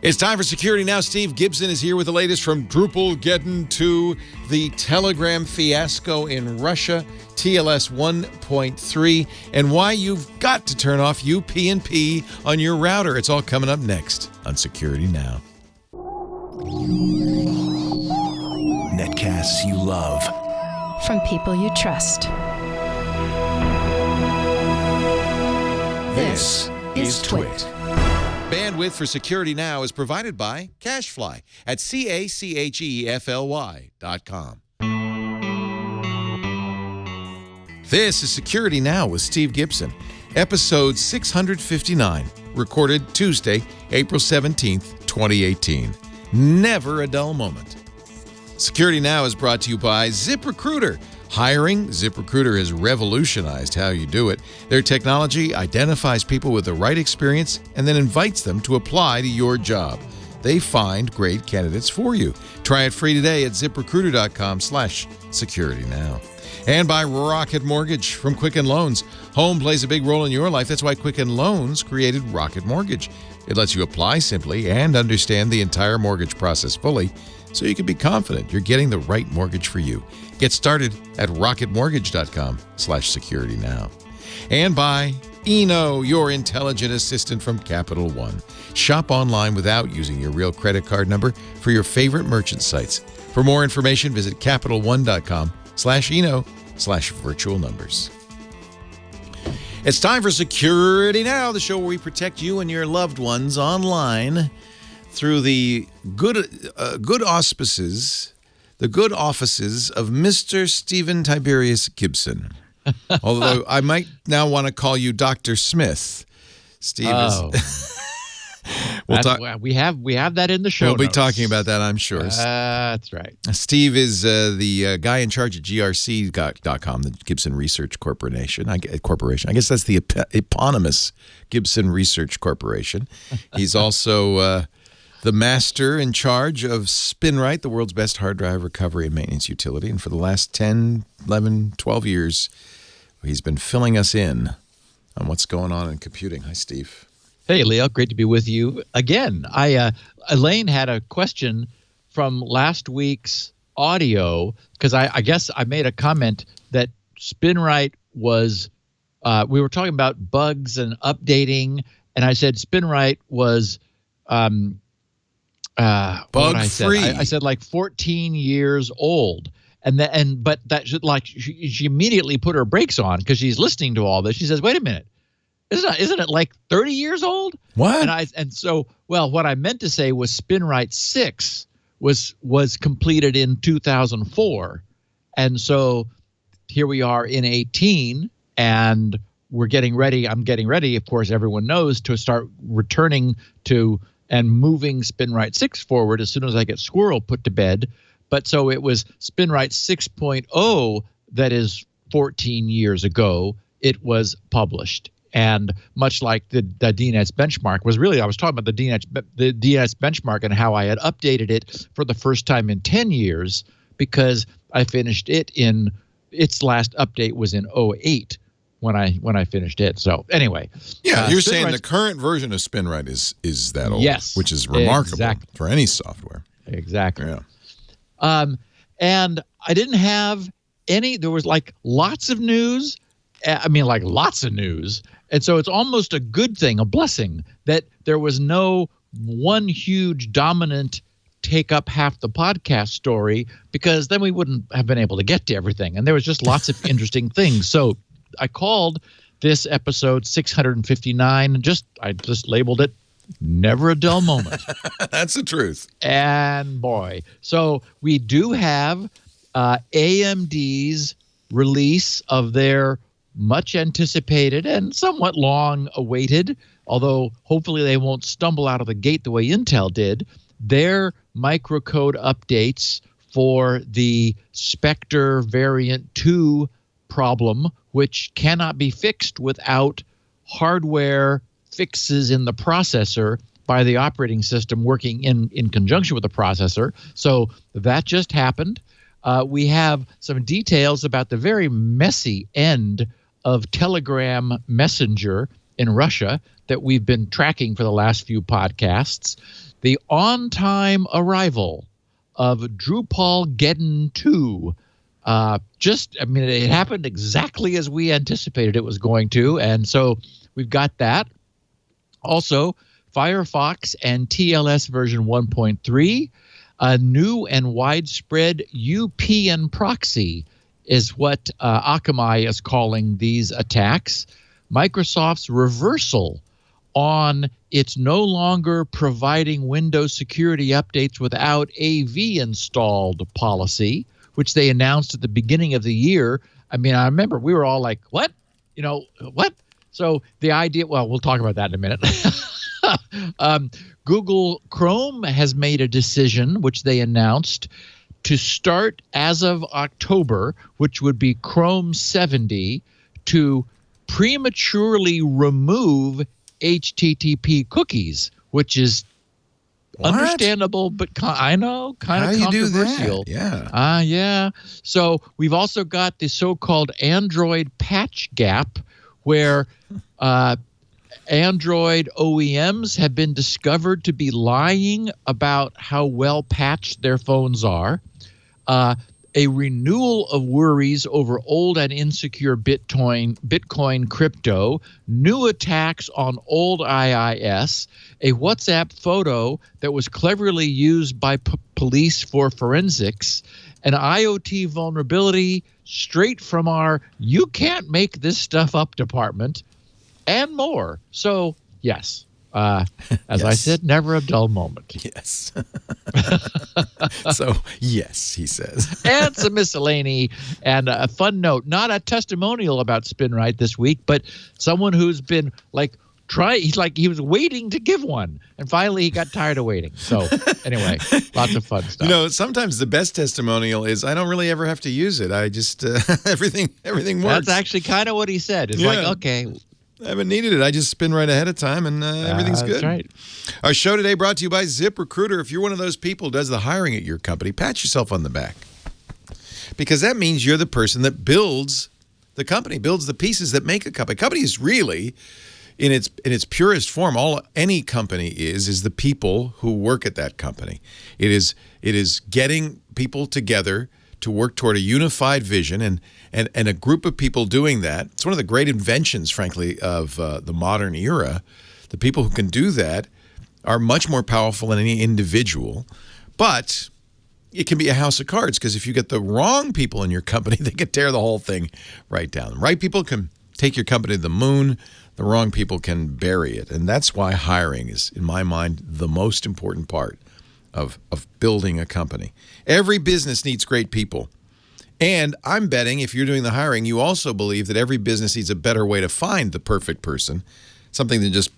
It's time for Security Now. Steve Gibson is here with the latest from Drupal, getting to the Telegram fiasco in Russia, TLS 1.3, and why you've got to turn off UPnP on your router. It's all coming up next on Security Now. Netcasts you love. From people you trust. This is Twit. Bandwidth for Security Now is provided by CacheFly at CacheFly.com. This is Security Now with Steve Gibson, episode 659, recorded Tuesday, April 17th, 2018. Never a dull moment. Security Now is brought to you by ZipRecruiter. Hiring? ZipRecruiter has revolutionized how you do it. Their technology identifies people with the right experience and then invites them to apply to your job. They find great candidates for you. Try it free today at ZipRecruiter.com/securitynow. And by Rocket Mortgage from Quicken Loans. Home plays a big role in your life. That's why Quicken Loans created Rocket Mortgage. It lets you apply simply and understand the entire mortgage process fully, so you can be confident you're getting the right mortgage for you. Get started at rocketmortgage.com/securitynow. And by Eno, your intelligent assistant from Capital One. Shop online without using your real credit card number for your favorite merchant sites. For more information, visit CapitalOne.com/Eno/virtual numbers. It's time for Security Now, the show where we protect you and your loved ones online through the good auspices, the good offices of Mr. Stephen Tiberius Gibson. Although I might now want to call you Dr. Smith. Steve is... we have that in the show We'll be notes. talking about that, I'm sure. That's right. Steve is the guy in charge at GRC.com, the Gibson Research Corporation. I guess that's the eponymous Gibson Research Corporation. He's also the master in charge of Spinrite, the world's best hard drive recovery and maintenance utility. And for the last 10, 11, 12 years, he's been filling us in on what's going on in computing. Hi, Steve. Hey, Leo. Great to be with you again. Elaine had a question from last week's audio, because I guess I made a comment that Spinrite was, we were talking about bugs and updating, and I said Spinrite was bug-free. I said like 14 years old. But she immediately put her brakes on because she's listening to all this. She says, wait a minute. Isn't it like 30 years old? What? What I meant to say was Spinrite 6 was completed in 2004. And so here we are in 18, and we're getting ready. I'm getting ready, of course, everyone knows, to start returning to and moving Spinrite 6 forward as soon as I get Squirrel put to bed. But so it was Spinrite 6.0 that is 14 years ago. It was published. And much like the DNS benchmark was really, I was talking about the DNS benchmark and how I had updated it for the first time in 10 years because I finished it in, its last update was in 08 when I finished it. So anyway. Yeah, you're saying the current version of Spinrite is that old. Yes. Which is remarkable for any software. Exactly. Yeah. And I didn't have there was like lots of news. Lots of news. And so it's almost a good thing, a blessing, that there was no one huge dominant take up half the podcast story, because then we wouldn't have been able to get to everything. And there was just lots of interesting things. So I called this episode 659. I just labeled it Never a Dull Moment. That's the truth. And boy, so we do have AMD's release of their much anticipated and somewhat long awaited, although hopefully they won't stumble out of the gate the way Intel did, their microcode updates for the Spectre Variant 2 problem, which cannot be fixed without hardware fixes in the processor by the operating system working in conjunction with the processor. So that just happened. We have some details about the very messy end of Telegram Messenger in Russia that we've been tracking for the last few podcasts. The on-time arrival of Drupal Geddon 2. It happened exactly as we anticipated it was going to. And so we've got that. Also, Firefox and TLS version 1.3, a new and widespread UPnP proxy is what Akamai is calling these attacks. Microsoft's reversal on its no longer providing Windows security updates without AV installed policy, which they announced at the beginning of the year. I mean, I remember we were all like, what? What? So the idea, well, we'll talk about that in a minute. Google Chrome has made a decision, which they announced, to start as of October, which would be Chrome 70, to prematurely remove HTTP cookies, which is understandable, but I know, kind of controversial. Yeah. So we've also got the so-called Android patch gap, where Android OEMs have been discovered to be lying about how well patched their phones are. A renewal of worries over old and insecure Bitcoin crypto, new attacks on old IIS, a WhatsApp photo that was cleverly used by police for forensics, an IoT vulnerability straight from our "you can't make this stuff up" department, and more. So, yes. As I said, never a dull moment. Yes. So, yes, he says. And some miscellany and a fun note, not a testimonial about Spinrite this week, but someone who's been he was waiting to give one, and finally he got tired of waiting. So anyway, lots of fun stuff. Sometimes the best testimonial is I don't really ever have to use it. I just everything works. That's actually kind of what he said. It's like, okay, I haven't needed it. I just spin right ahead of time, and everything's good. That's right. Our show today brought to you by ZipRecruiter. If you're one of those people who does the hiring at your company, pat yourself on the back, because that means you're the person that builds the company, builds the pieces that make a company. Company is really, in its purest form, all any company is the people who work at that company. It is getting people together to work toward a unified vision, and a group of people doing that. It's one of the great inventions, frankly, of the modern era. The people who can do that are much more powerful than any individual, but it can be a house of cards, because if you get the wrong people in your company, they can tear the whole thing right down. The right people can take your company to the moon. The wrong people can bury it, and that's why hiring is, in my mind, the most important part of building a company. Every business needs great people. And I'm betting if you're doing the hiring, you also believe that every business needs a better way to find the perfect person, something than just,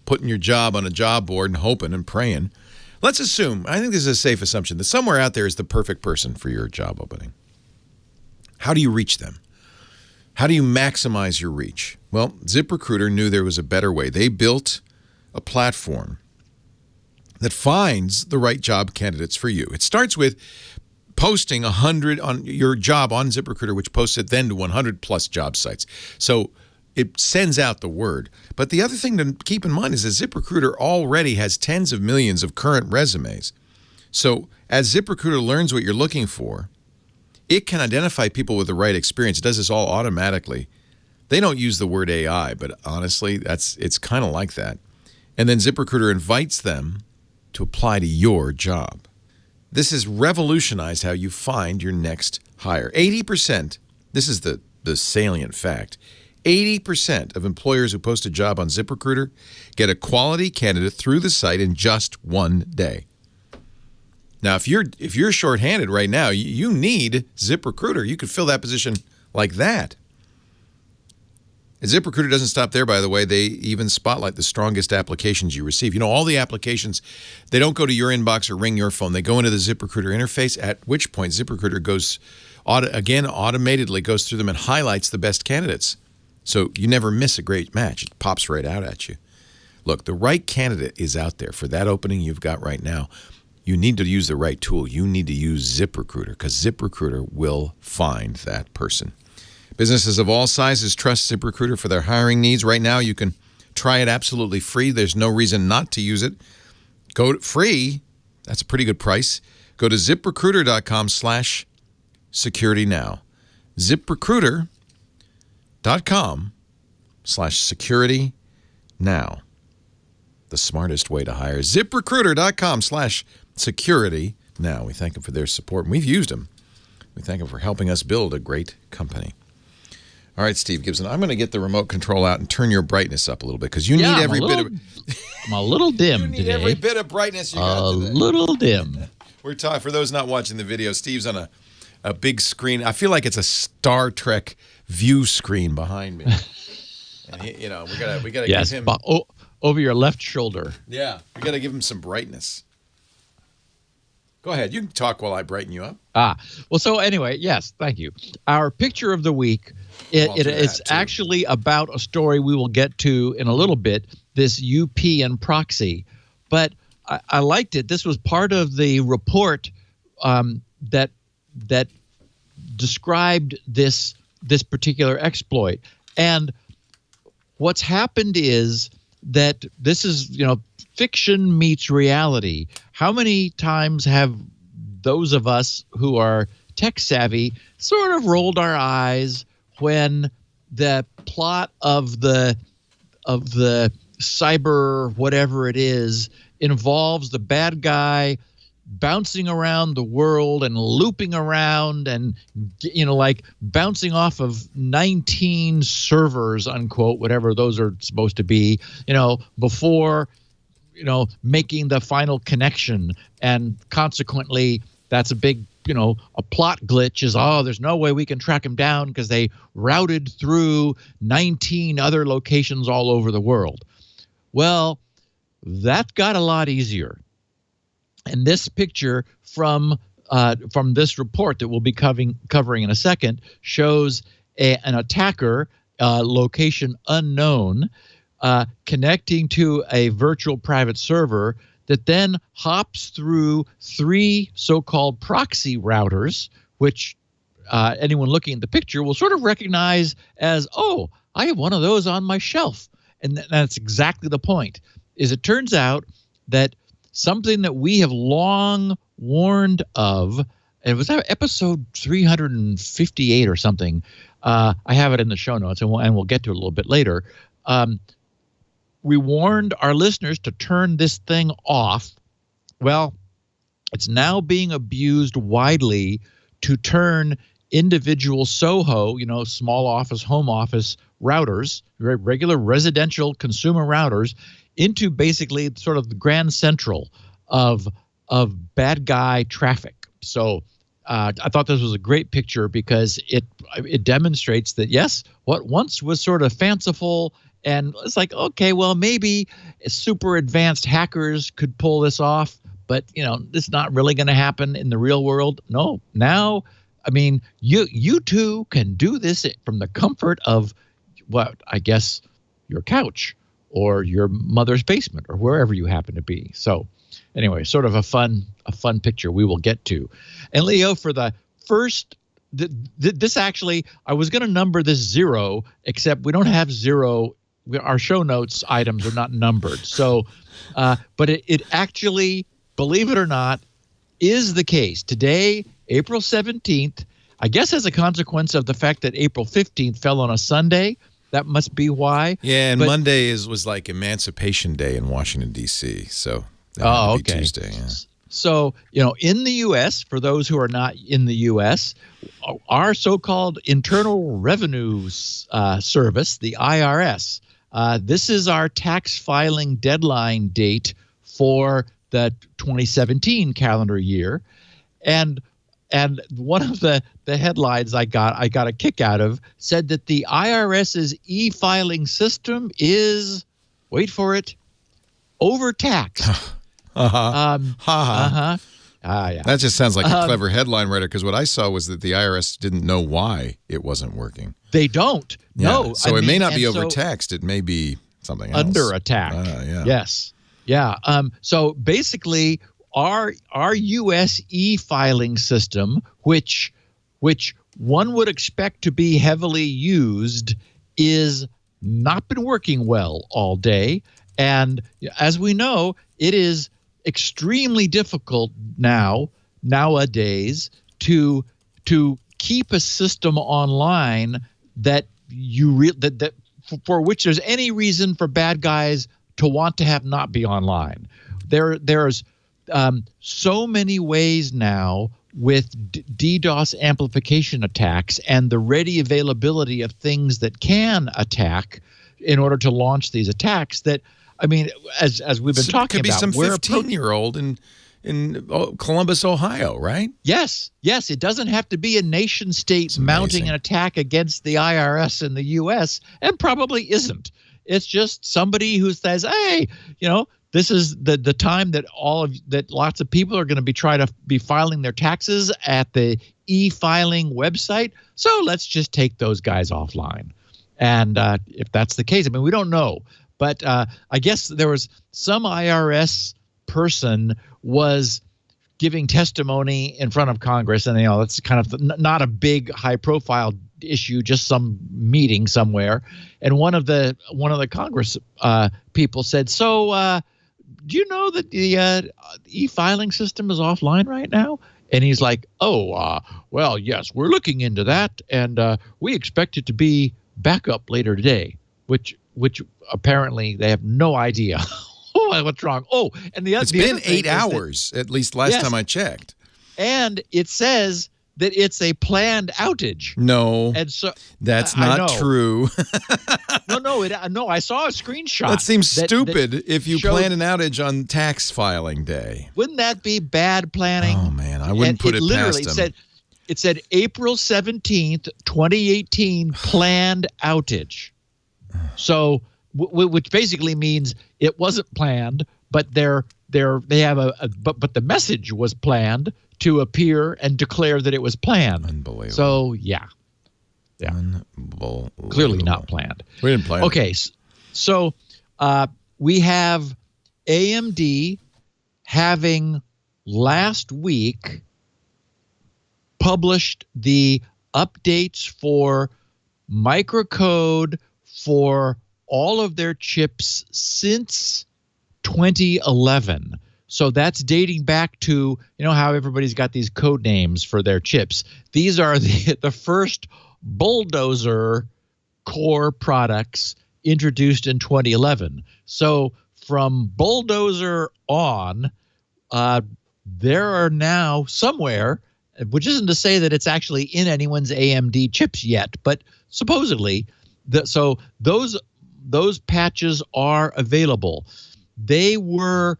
putting your job on a job board and hoping and praying. Let's assume, I think this is a safe assumption, that somewhere out there is the perfect person for your job opening. How do you reach them? How do you maximize your reach? Well, ZipRecruiter knew there was a better way. They built a platform that finds the right job candidates for you. It starts with posting 100 on your job on ZipRecruiter, which posts it then to 100 plus job sites. So it sends out the word. But the other thing to keep in mind is that ZipRecruiter already has tens of millions of current resumes. So as ZipRecruiter learns what you're looking for, it can identify people with the right experience. It does this all automatically. They don't use the word AI, but honestly, it's kind of like that. And then ZipRecruiter invites them to apply to your job. This has revolutionized how you find your next hire. 80%, this is the salient fact, 80% of employers who post a job on ZipRecruiter get a quality candidate through the site in just one day. Now, if you're shorthanded right now, you need ZipRecruiter. You could fill that position like that. And ZipRecruiter doesn't stop there, by the way. They even spotlight the strongest applications you receive. All the applications, they don't go to your inbox or ring your phone. They go into the ZipRecruiter interface, at which point ZipRecruiter goes, automatedly goes through them and highlights the best candidates. So you never miss a great match. It pops right out at you. Look, the right candidate is out there for that opening you've got right now. You need to use the right tool. You need to use ZipRecruiter, because ZipRecruiter will find that person. Businesses of all sizes trust ZipRecruiter for their hiring needs. Right now, you can try it absolutely free. There's no reason not to use it. Go to free. That's a pretty good price. Go to ZipRecruiter.com/securitynow. ZipRecruiter.com/securitynow. The smartest way to hire. ZipRecruiter.com/securitynow. We thank them for their support, and we've used them. We thank them for helping us build a great company. All right, Steve Gibson, I'm going to get the remote control out and turn your brightness up a little bit because you need every bit of. I'm a little dim you need today. Every bit of brightness you got today. A little dim. We're talking for those not watching the video. Steve's on a big screen. I feel like it's a Star Trek view screen behind me. And we gotta give him over your left shoulder. Yeah, we gotta give him some brightness. Go ahead. You can talk while I brighten you up. Well, so anyway, yes, thank you. Our picture of the week, it's actually about a story we will get to in a little bit, this UPnP proxy. But I liked it. This was part of the report that described this particular exploit. And what's happened is that this is, fiction meets reality. How many times have those of us who are tech savvy sort of rolled our eyes when the plot of the cyber whatever it is involves the bad guy bouncing around the world and looping around and like bouncing off of 19 servers, unquote, whatever those are supposed to be, before making the final connection. And consequently, that's a big, a plot glitch is, there's no way we can track him down because they routed through 19 other locations all over the world. Well, that got a lot easier. And this picture from this report that we'll be covering in a second shows an attacker, location unknown, connecting to a virtual private server that then hops through 3 so-called proxy routers, which anyone looking at the picture will sort of recognize as, I have one of those on my shelf. And that's exactly the point, is it turns out that something that we have long warned of, and it was episode 358 or something, I have it in the show notes, and we'll get to it a little bit later. We warned our listeners to turn this thing off. Well, it's now being abused widely to turn individual SOHO, small office, home office routers, regular residential consumer routers, into basically sort of the grand central of bad guy traffic. So I thought this was a great picture because it demonstrates that, yes, what once was sort of fanciful, and it's like, okay, well, maybe super advanced hackers could pull this off, but, this is not really going to happen in the real world. No, now, I mean, you too can do this from the comfort of your couch or your mother's basement or wherever you happen to be. So anyway, sort of a fun picture we will get to. And Leo, for the first, this actually, I was going to number this 0, except we don't have 0. Our show notes items are not numbered. So, but it actually, believe it or not, is the case. Today, April 17th, I guess as a consequence of the fact that April 15th fell on a Sunday, that must be why. Yeah, and Monday was like Emancipation Day in Washington, D.C., so that would be Tuesday. Yeah. So, in the U.S., for those who are not in the U.S., our so-called Internal Revenue Service, the IRS, this is our tax filing deadline date for the 2017 calendar year. And one of the headlines I got a kick out of said that the IRS's e-filing system is, wait for it, overtaxed. Yeah. That just sounds like a clever headline writer, because what I saw was that the IRS didn't know why it wasn't working. They don't. Yeah. No. So it may not be overtaxed. It may be something else. Under attack. Yeah. Yes. Yeah. So basically, our U.S. e-filing system, which one would expect to be heavily used, is not been working well all day. And as we know, it is extremely difficult nowadays to keep a system online that for which there's any reason for bad guys to want to have not be online. There's so many ways now with DDoS amplification attacks and the ready availability of things that can attack in order to launch these attacks that, I mean, as we've been talking about, it could be some 15-year-old in Columbus, Ohio, right? Yes. It doesn't have to be a nation state mounting an attack against the IRS in the U.S. and probably isn't. It's just somebody who says, hey, this is the time that lots of people are going to try to be filing their taxes at the e-filing website. So let's just take those guys offline. And if that's the case, I mean, we don't know. But I guess there was some IRS person was giving testimony in front of Congress, and that's kind of not a big high-profile issue, just some meeting somewhere. And one of the Congress people said, "So, do you know that the e-filing system is offline right now?" And he's like, "Oh, well, yes, we're looking into that, and we expect it to be back up later today," which apparently they have no idea what's wrong. Oh, and it's been 8 hours, at least last time I checked. And it says that it's a planned outage. No, and so that's not true. No, I saw a screenshot. That seems stupid if you plan an outage on tax filing day. Wouldn't that be bad planning? Oh, man, I wouldn't put it past them. It said April 17th, 2018, planned outage. So, which basically means it wasn't planned, but they have but the message was planned to appear and declare that it was planned. Unbelievable. So yeah. Clearly not planned. We didn't plan. Okay, so we have AMD having last week published the updates for microcode for all of their chips since 2011. So that's dating back to, how everybody's got these code names for their chips. These are the first Bulldozer core products introduced in 2011. So from Bulldozer on, there are now somewhere, which isn't to say that it's actually in anyone's AMD chips yet, but supposedly, so those patches are available. They were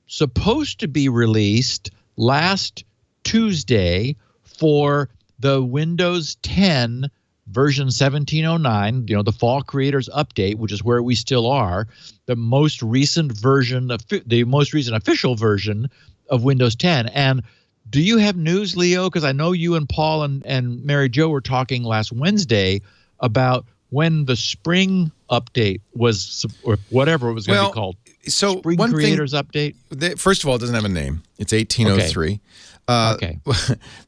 supposed to be released last Tuesday for the Windows 10 version 1709, the Fall Creators Update, which is where we still are, the most recent official version of Windows 10. And do you have news, Leo? Because I know you and Paul and Mary Jo were talking last Wednesday about when the spring update was, or whatever it was going to be called. So Spring Creators Update? First of all, it doesn't have a name. It's 1803. Okay.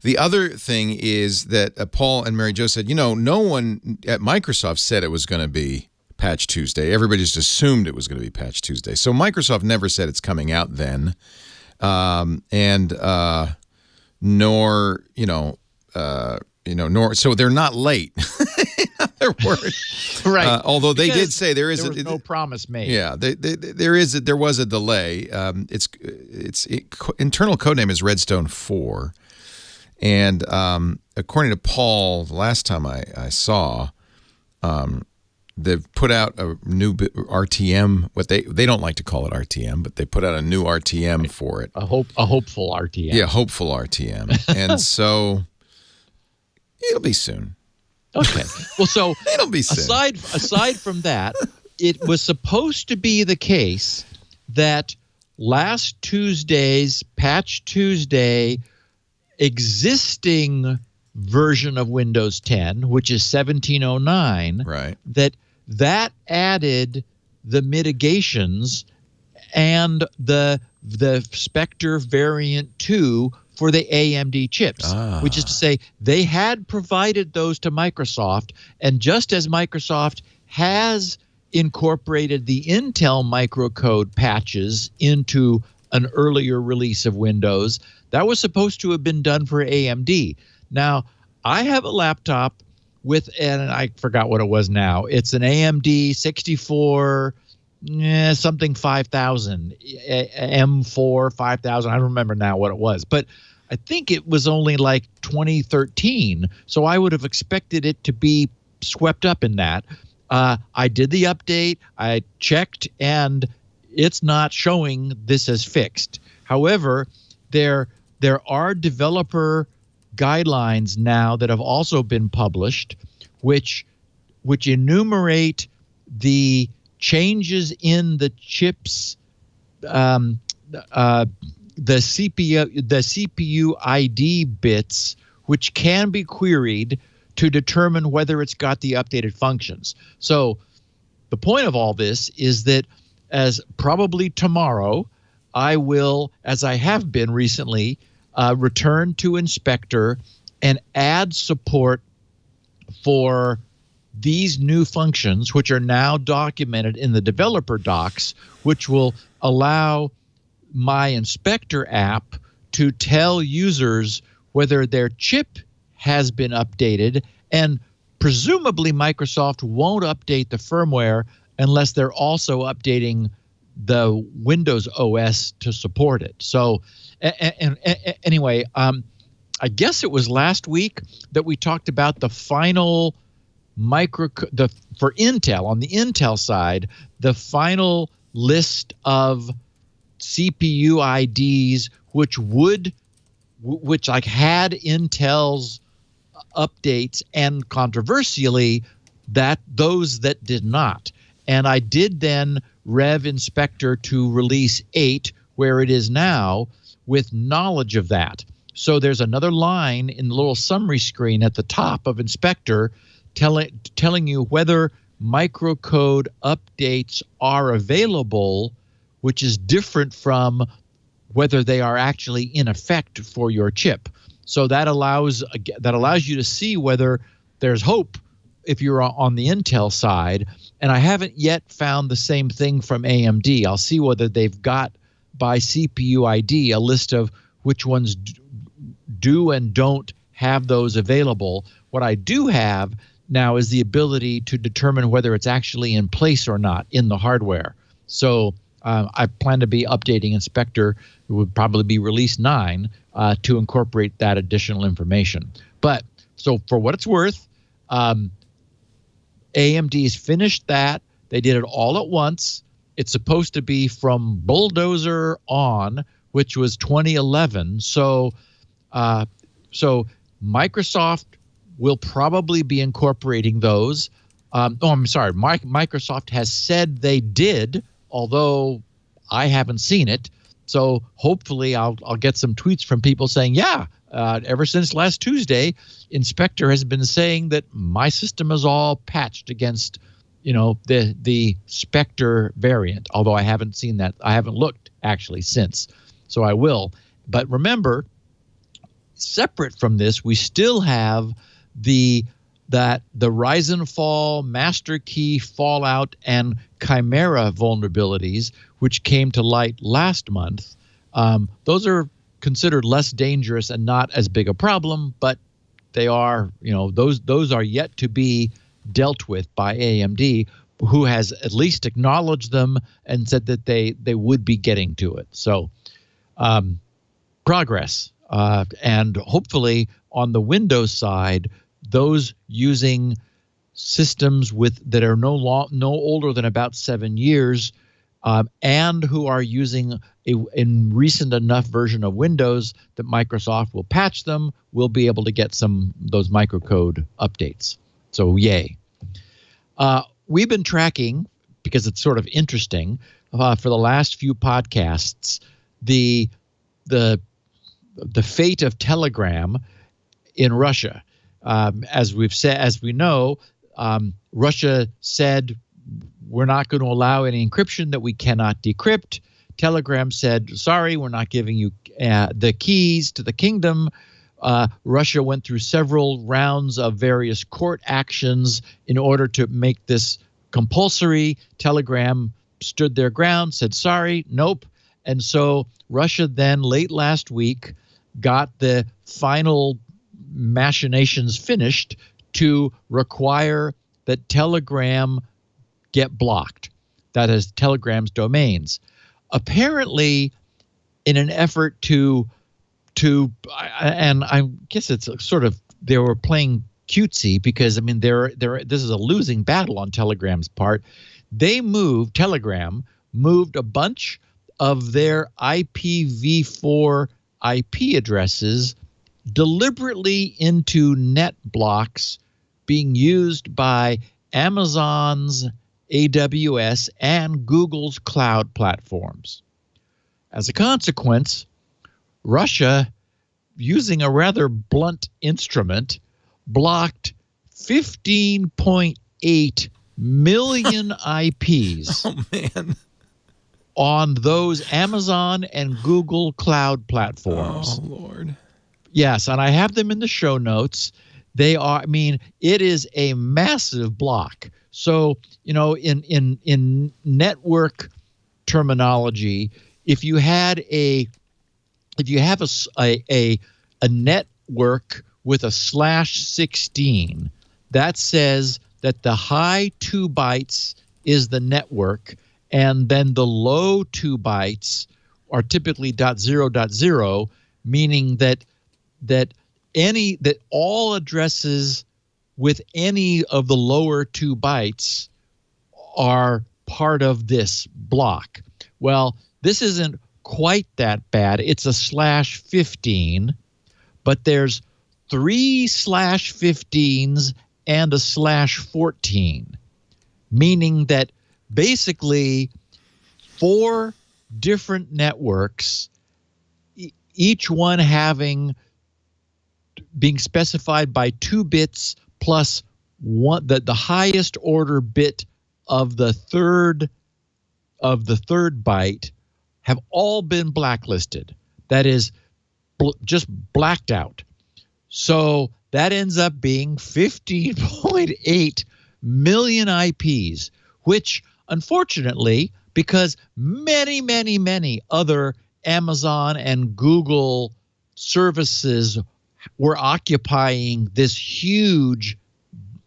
The other thing is that Paul and Mary Jo said, no one at Microsoft said it was going to be Patch Tuesday. Everybody just assumed it was going to be Patch Tuesday. So Microsoft never said it's coming out then, nor so they're not late. In other words, right? Although they did say there was no promise made. Yeah, there was a delay. Its internal code name is Redstone 4, and according to Paul, the last time I saw, they've put out a new RTM. What they don't like to call it RTM, but they put out a new RTM for it. A hopeful RTM. Yeah, hopeful RTM, and so it'll be soon. Okay. Well, so it'll be soon. Aside from that, it was supposed to be the case that last Tuesday's Patch Tuesday existing version of Windows 10, which is 1709, right, that added the mitigations and the Spectre variant 2 for the AMD chips, which is to say they had provided those to Microsoft, and just as Microsoft has incorporated the Intel microcode patches into an earlier release of Windows. That was supposed to have been done for AMD. Now, I have a laptop with, and I forgot what it was now. It's an AMD 64 something 5000, M4 5000. I don't remember now what it was, but I think it was only like 2013. So I would have expected it to be swept up in that. I did the update, I checked, and it's not showing this as fixed. However, there are developer guidelines now that have also been published, which enumerate the changes in the chips, the CPU ID bits, which can be queried to determine whether it's got the updated functions. So the point of all this is that as probably tomorrow, I will, as I have been recently, return to Inspector and add support for these new functions, which are now documented in the developer docs, which will allow my Inspector app to tell users whether their chip has been updated, and presumably Microsoft won't update the firmware unless they're also updating the Windows OS to support it. So anyway, I guess it was last week that we talked about the final for Intel, on the Intel side, the final list of CPU IDs which like had Intel's updates, and controversially those that did not. And I did then rev Inspector to release 8, where it is now, with knowledge of that. So there's another line in the little summary screen at the top of Inspector telling you whether microcode updates are available, which is different from whether they are actually in effect for your chip. So that allows you to see whether there's hope if you're on the Intel side. And I haven't yet found the same thing from AMD. I'll see whether they've got by CPU ID a list of which ones do and don't have those available. What I do have now is the ability to determine whether it's actually in place or not in the hardware. So I plan to be updating Inspector. It would probably be release 9 to incorporate that additional information. But so for what it's worth, AMD's finished that. They did it all at once. It's supposed to be from Bulldozer on, which was 2011. So Microsoft will probably be incorporating those. I'm sorry. Microsoft has said they did, although I haven't seen it. So hopefully I'll get some tweets from people saying, yeah, ever since last Tuesday, Inspector has been saying that my system is all patched against, the Spectre variant, although I haven't seen that. I haven't looked actually since, so I will. But remember, separate from this, we still have the Rise and Fall, Master Key, Fallout, and Chimera vulnerabilities, which came to light last month. Those are considered less dangerous and not as big a problem, but they are, those are yet to be dealt with by AMD, who has at least acknowledged them and said that they would be getting to it. So progress. And hopefully on the Windows side, those using systems that are no older than about 7 years, and who are using a recent enough version of Windows that Microsoft will patch them, will be able to get those microcode updates. So yay. We've been tracking, because it's sort of interesting, for the last few podcasts, the fate of Telegram in Russia. As we know, Russia said we're not going to allow any encryption that we cannot decrypt. Telegram said, sorry, we're not giving you the keys to the kingdom. Russia went through several rounds of various court actions in order to make this compulsory. Telegram stood their ground, said sorry, nope. And so Russia then late last week got the final machinations finished to require that Telegram get blocked. That is Telegram's domains. Apparently, in an effort to and I guess it's sort of they were playing cutesy because I mean this is a losing battle on Telegram's part. Telegram moved a bunch of their IPv4 IP addresses deliberately into net blocks being used by Amazon's AWS and Google's cloud platforms. As a consequence, Russia, using a rather blunt instrument, blocked 15.8 million IPs on those Amazon and Google cloud platforms. Oh, Lord. Yes, and I have them in the show notes. They are, I mean, it is a massive block. So, you know, in network terminology, if you have a network with a /16, that says that the high 2 bytes is the network, and then the low 2 bytes are typically .0.0, meaning that all addresses with any of the lower 2 bytes are part of this block. Well, this isn't quite that bad. It's a /15, but there's 3 /15s and a /14, meaning that basically 4 different networks, each one being specified by 2 bits plus one, the highest order bit of the third byte, have all been blacklisted. That is just blacked out. So that ends up being 15.8 million IPs, which unfortunately, because many, many, many other Amazon and Google services were occupying this huge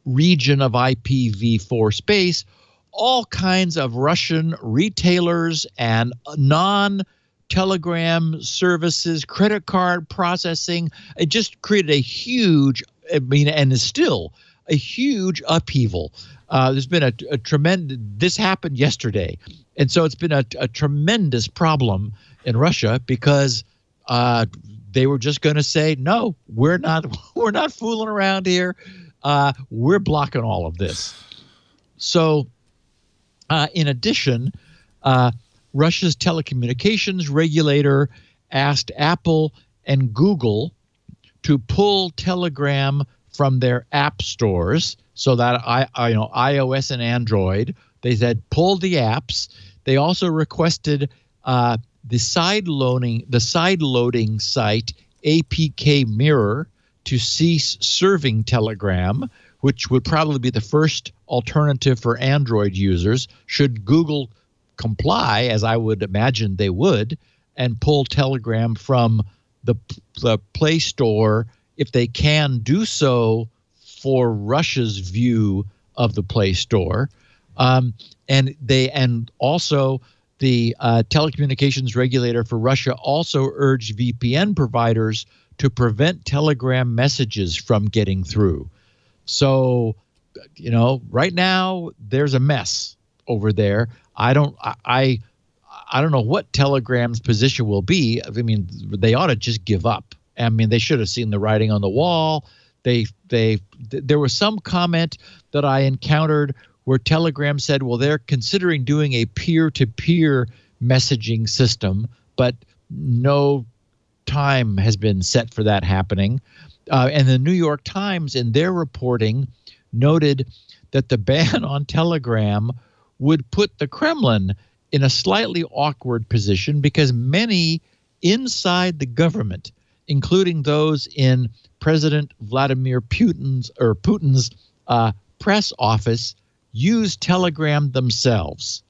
region of IPv4 space, all kinds of Russian retailers and non-Telegram services, credit card processing, it just created a huge, and is still a huge upheaval. There's been a tremendous, this happened yesterday. And so it's been a tremendous problem in Russia because they were just going to say, no, we're not fooling around here. We're blocking all of this. So in addition, Russia's telecommunications regulator asked Apple and Google to pull Telegram from their app stores, so that iOS and Android. They said pull the apps. They also requested the side loading site APK Mirror to cease serving Telegram, which would probably be the first alternative for Android users should Google comply, as I would imagine they would, and pull Telegram from the Play Store if they can do so for Russia's view of the Play Store. And also the telecommunications regulator for Russia also urged VPN providers to prevent Telegram messages from getting through. So, right now there's a mess over there. I don't know what Telegram's position will be. I mean, they ought to just give up. I mean, they should have seen the writing on the wall. There was some comment that I encountered where Telegram said, well, they're considering doing a peer-to-peer messaging system, but no time has been set for that happening. And the New York Times, in their reporting, noted that the ban on Telegram would put the Kremlin in a slightly awkward position because many inside the government, including those in President Vladimir Putin's press office, use Telegram themselves.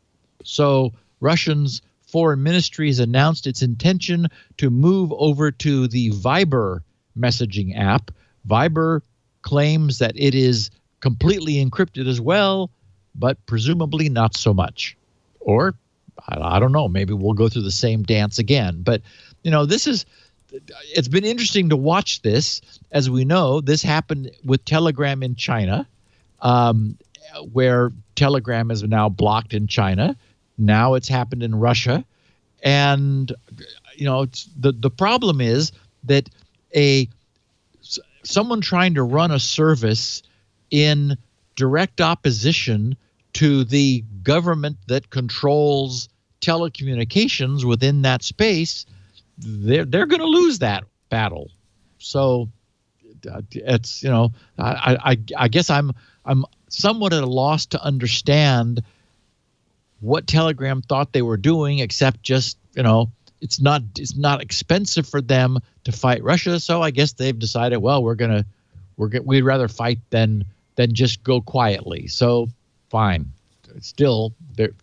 So Russians' foreign ministry has announced its intention to move over to the Viber messaging app. Viber claims that it is completely encrypted as well, but presumably not so much. Or, I don't know, maybe we'll go through the same dance again. But, it's been interesting to watch this. As we know, this happened with Telegram in China, where Telegram is now blocked in China. Now it's happened in Russia. And, the problem is that someone trying to run a service in direct opposition to the government that controls telecommunications within that space, they're going to lose that battle. So it's, I guess I'm somewhat at a loss to understand what Telegram thought they were doing, except just, it's not expensive for them to fight Russia. So I guess they've decided, well, we'd rather fight than just go quietly. So fine. Still,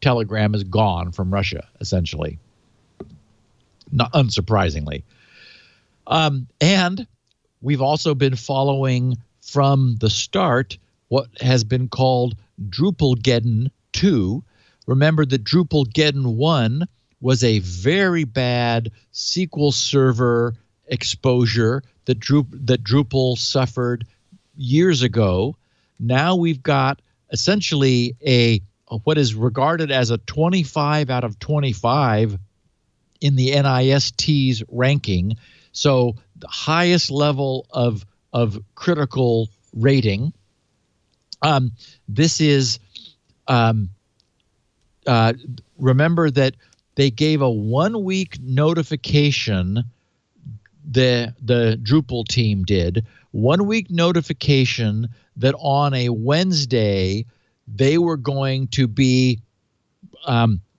Telegram is gone from Russia, essentially. Not unsurprisingly. And we've also been following from the start what has been called Drupalgeddon 2. Remember that Drupalgeddon 1 was a very bad SQL Server exposure that Drupal suffered years ago. Now we've got essentially what is regarded as a 25 out of 25 in the NIST's ranking. So the highest level of critical rating. This is remember that they gave a 1-week notification. The Drupal team did 1-week notification that on a Wednesday they were going to be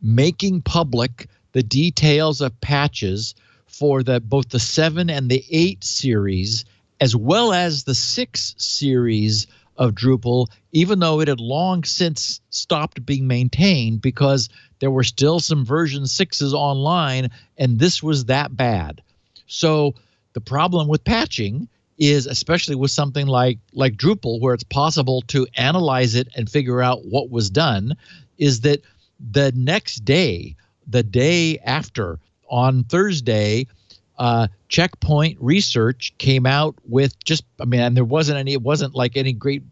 making public the details of patches for both the 7 and the 8 series, as well as the 6 series of Drupal, even though it had long since stopped being maintained because there were still some version 6s online, and this was that bad. So the problem with patching is, especially with something like Drupal, where it's possible to analyze it and figure out what was done, is that the next day, the day after, on Thursday, Checkpoint Research came out with and there wasn't any, it wasn't like any great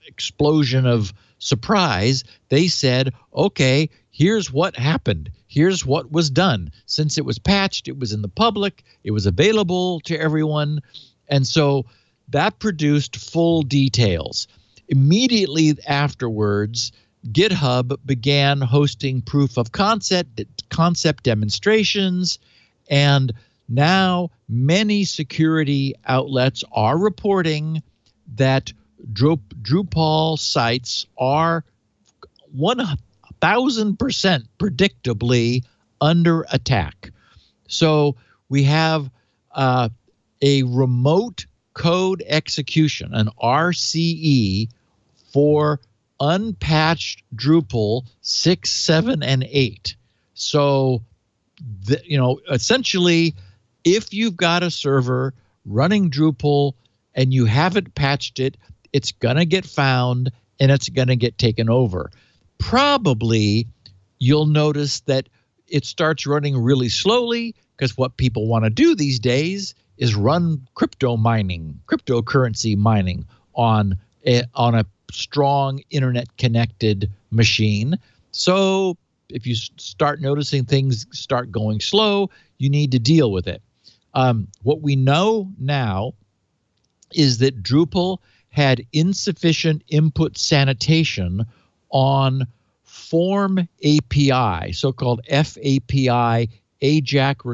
explosion of surprise. They said, okay, here's what happened. Here's what was done. Since it was patched, it was in the public, it was available to everyone. And so that produced full details. Immediately afterwards, GitHub began hosting proof of concept demonstrations, and now many security outlets are reporting that Drupal sites are 1,000% predictably under attack. So we have a remote code execution, an RCE, for unpatched Drupal 6, 7, and 8. So, essentially, if you've got a server running Drupal and you haven't patched it, it's going to get found and it's going to get taken over. Probably you'll notice that it starts running really slowly, because what people want to do these days is run cryptocurrency mining on a strong internet connected machine. So if you start noticing things start going slow, you need to deal with it. What we know now is that Drupal had insufficient input sanitation on form API, so-called FAPI AJAX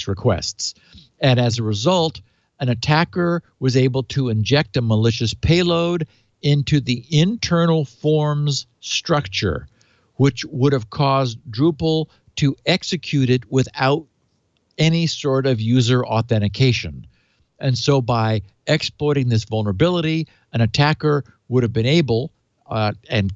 requests. And as a result, an attacker was able to inject a malicious payload into the internal forms structure, which would have caused Drupal to execute it without any sort of user authentication. And so by exploiting this vulnerability, an attacker would have been able, and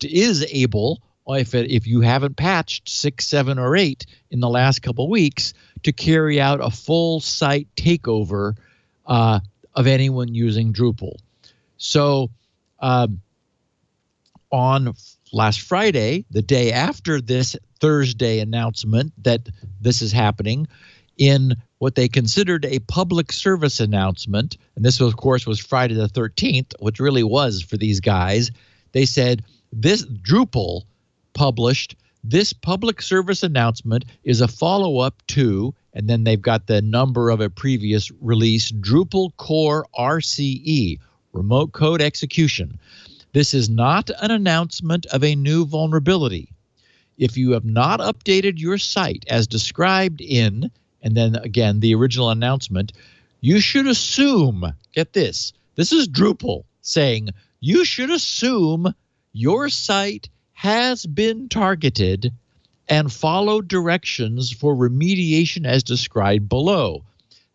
is able, if you haven't patched 6, 7, or 8 in the last couple weeks, to carry out a full site takeover of anyone using Drupal. So on last Friday, the day after this Thursday announcement that this is happening, in what they considered a public service announcement, and this, of course, was Friday the 13th, which really was for these guys, they said, this Drupal published this public service announcement is a follow-up to, and then they've got the number of a previous release, Drupal core RCE, remote code execution. This is not an announcement of a new vulnerability. If you have not updated your site as described in, and then again, the original announcement, you should assume, get this is Drupal saying, you should assume your site has been targeted and follow directions for remediation as described below.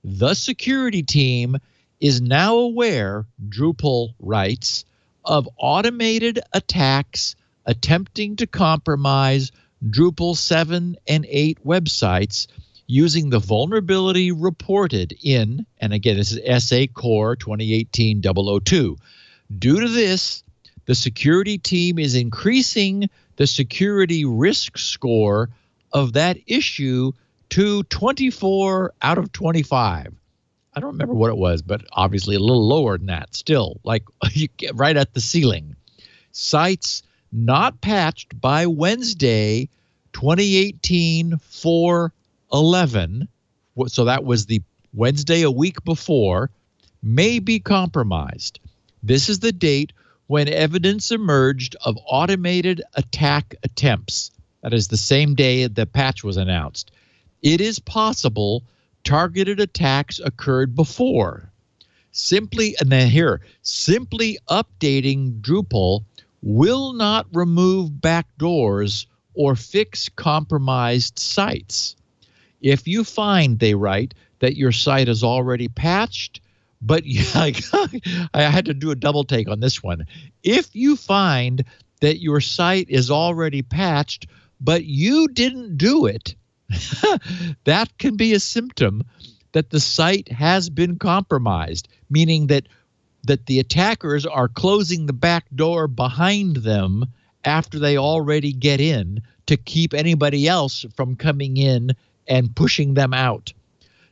The security team is now aware, Drupal writes, of automated attacks attempting to compromise Drupal 7 and 8 websites using the vulnerability reported in, and again, this is SA Core 2018-002. Due to this, the security team is increasing the security risk score of that issue to 24 out of 25. I don't remember what it was, but obviously a little lower than that still, like you get right at the ceiling. Sites not patched by Wednesday, 2018-4/11, so that was the Wednesday a week before, may be compromised. This is the date when evidence emerged of automated attack attempts. That is the same day the patch was announced. It is possible targeted attacks occurred before. Simply updating Drupal will not remove backdoors or fix compromised sites. If you find, they write, that your site is already patched, but I had to do a double take on this one. If you find that your site is already patched, but you didn't do it, that can be a symptom that the site has been compromised, meaning that the attackers are closing the back door behind them after they already get in to keep anybody else from coming in and pushing them out.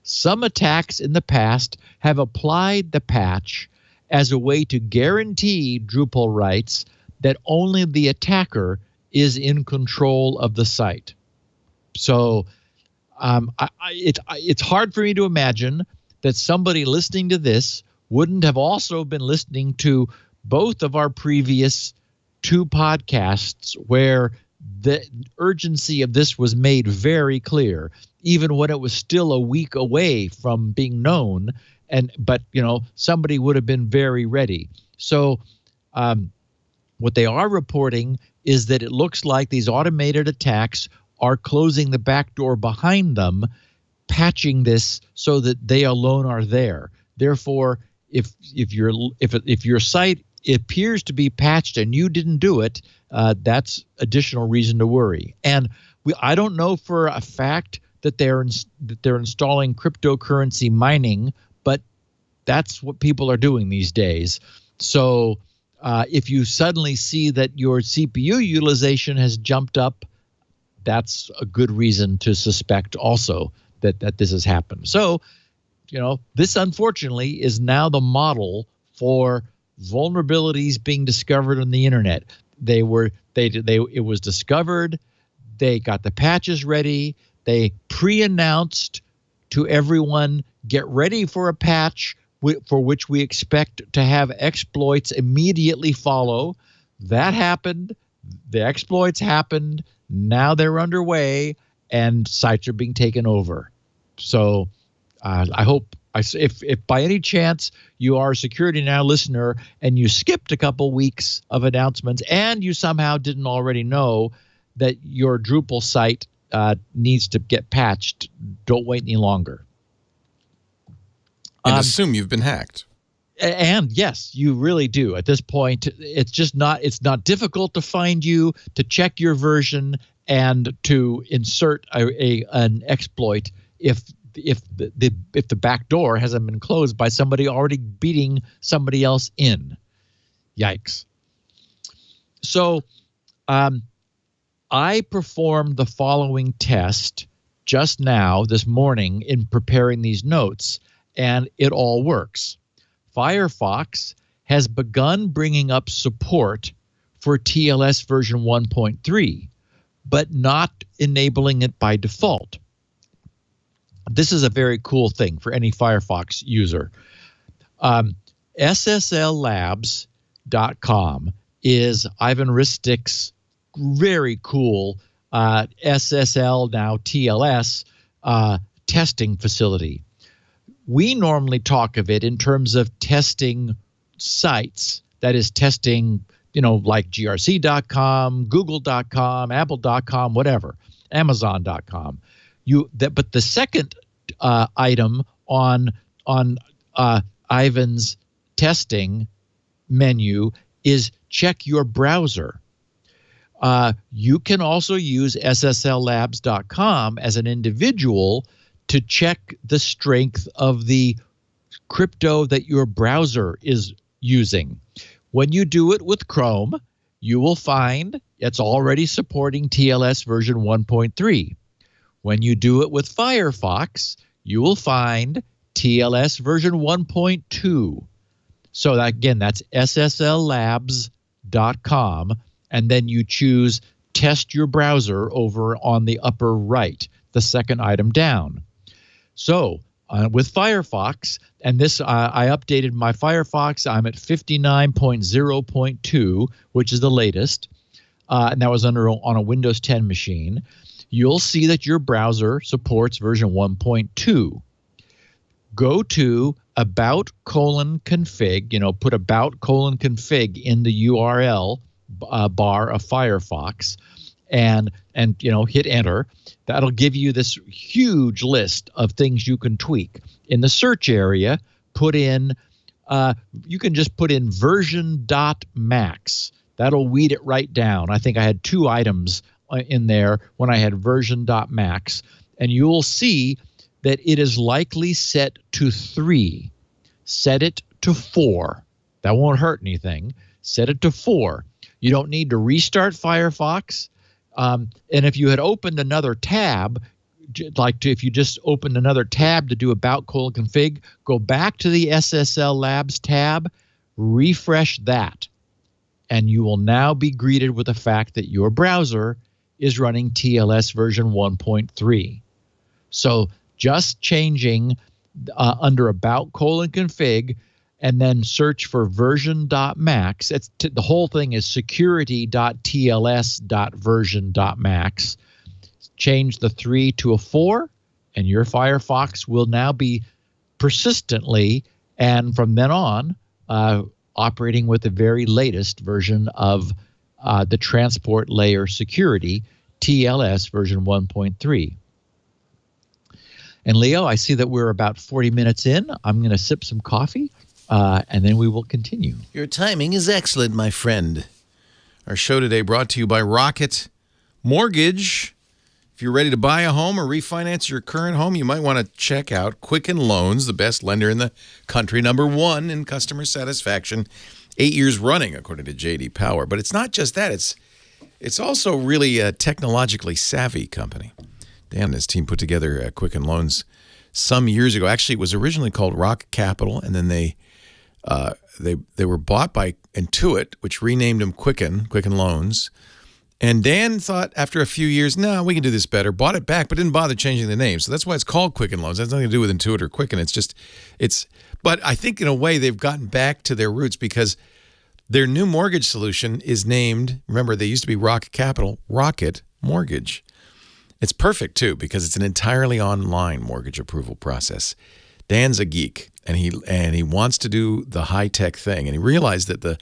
Some attacks in the past have applied the patch as a way to guarantee, Drupal writes, that only the attacker is in control of the site. So it's hard for me to imagine that somebody listening to this wouldn't have also been listening to both of our previous 2 podcasts where the urgency of this was made very clear, even when it was still a week away from being known. But somebody would have been very ready. So what they are reporting is that it looks like these automated attacks are closing the back door behind them, patching this so that they alone are there. Therefore, if your site appears to be patched and you didn't do it, that's additional reason to worry. And I don't know for a fact that they're installing cryptocurrency mining, but that's what people are doing these days. So if you suddenly see that your CPU utilization has jumped up, that's a good reason to suspect also that this has happened. So, this unfortunately is now the model for vulnerabilities being discovered on the internet. It was discovered, they got the patches ready, they pre-announced to everyone, get ready for a patch for which we expect to have exploits immediately follow. That happened, the exploits happened, now they're underway, and sites are being taken over. So I hope, if by any chance you are a Security Now listener and you skipped a couple weeks of announcements and you somehow didn't already know that your Drupal site needs to get patched, don't wait any longer. And assume you've been hacked. And yes, you really do. At this point, it's not difficult to find you, to check your version, and to insert an exploit if the back door hasn't been closed by somebody already beating somebody else in. Yikes. So I performed the following test just now, this morning, in preparing these notes, and it all works. Firefox has begun bringing up support for TLS version 1.3, but not enabling it by default. This is a very cool thing for any Firefox user. SSLlabs.com is Ivan Ristik's very cool SSL, now TLS, testing facility. We normally talk of it in terms of testing sites, that is testing, like grc.com, google.com, apple.com, whatever, amazon.com. But the second item on Ivan's testing menu is check your browser. You can also use SSLlabs.com as an individual to check the strength of the crypto that your browser is using. When you do it with Chrome, you will find it's already supporting TLS version 1.3. When you do it with Firefox, you will find TLS version 1.2. So again, that's SSLlabs.com, and then you choose test your browser over on the upper right, the second item down. So with Firefox, and this I updated my Firefox. I'm at 59.0.2, which is the latest, and that was on a Windows 10 machine. You'll see that your browser supports version 1.2. Go to about:config, put about:config in the URL bar of Firefox, and hit enter. That'll give you this huge list of things you can tweak. In the search area, you can just put in version.max. That'll weed it right down. I think I had 2 items in there when I had version.max, and you'll see that it is likely set to 3. Set it to 4. That won't hurt anything. Set it to 4. You don't need to restart Firefox. And if you had opened another tab, if you just opened another tab to do about:config, go back to the SSL Labs tab, refresh that, and you will now be greeted with the fact that your browser is running TLS version 1.3. So just changing under about:config, and then search for version.max. The whole thing is security.tls.version.max. Change the 3 to a 4, and your Firefox will now be persistently, and from then on, operating with the very latest version of the transport layer security, TLS version 1.3. And Leo, I see that we're about 40 minutes in. I'm going to sip some coffee. And then we will continue. Your timing is excellent, my friend. Our show today brought to you by Rocket Mortgage. If you're ready to buy a home or refinance your current home, you might want to check out Quicken Loans, the best lender in the country, #1 in customer satisfaction, 8 years running, according to J.D. Power. But it's not just that. It's also really a technologically savvy company. Dan and his team put together Quicken Loans some years ago. Actually, it was originally called Rock Capital, and then they were bought by Intuit, which renamed them Quicken Loans. And Dan thought after a few years, no, we can do this better. Bought it back, but didn't bother changing the name. So that's why it's called Quicken Loans. It has nothing to do with Intuit or Quicken. But I think in a way they've gotten back to their roots because their new mortgage solution is named, remember they used to be Rock Capital, Rocket Mortgage. It's perfect too because it's an entirely online mortgage approval process. Dan's a geek, and he wants to do the high-tech thing, and he realized that the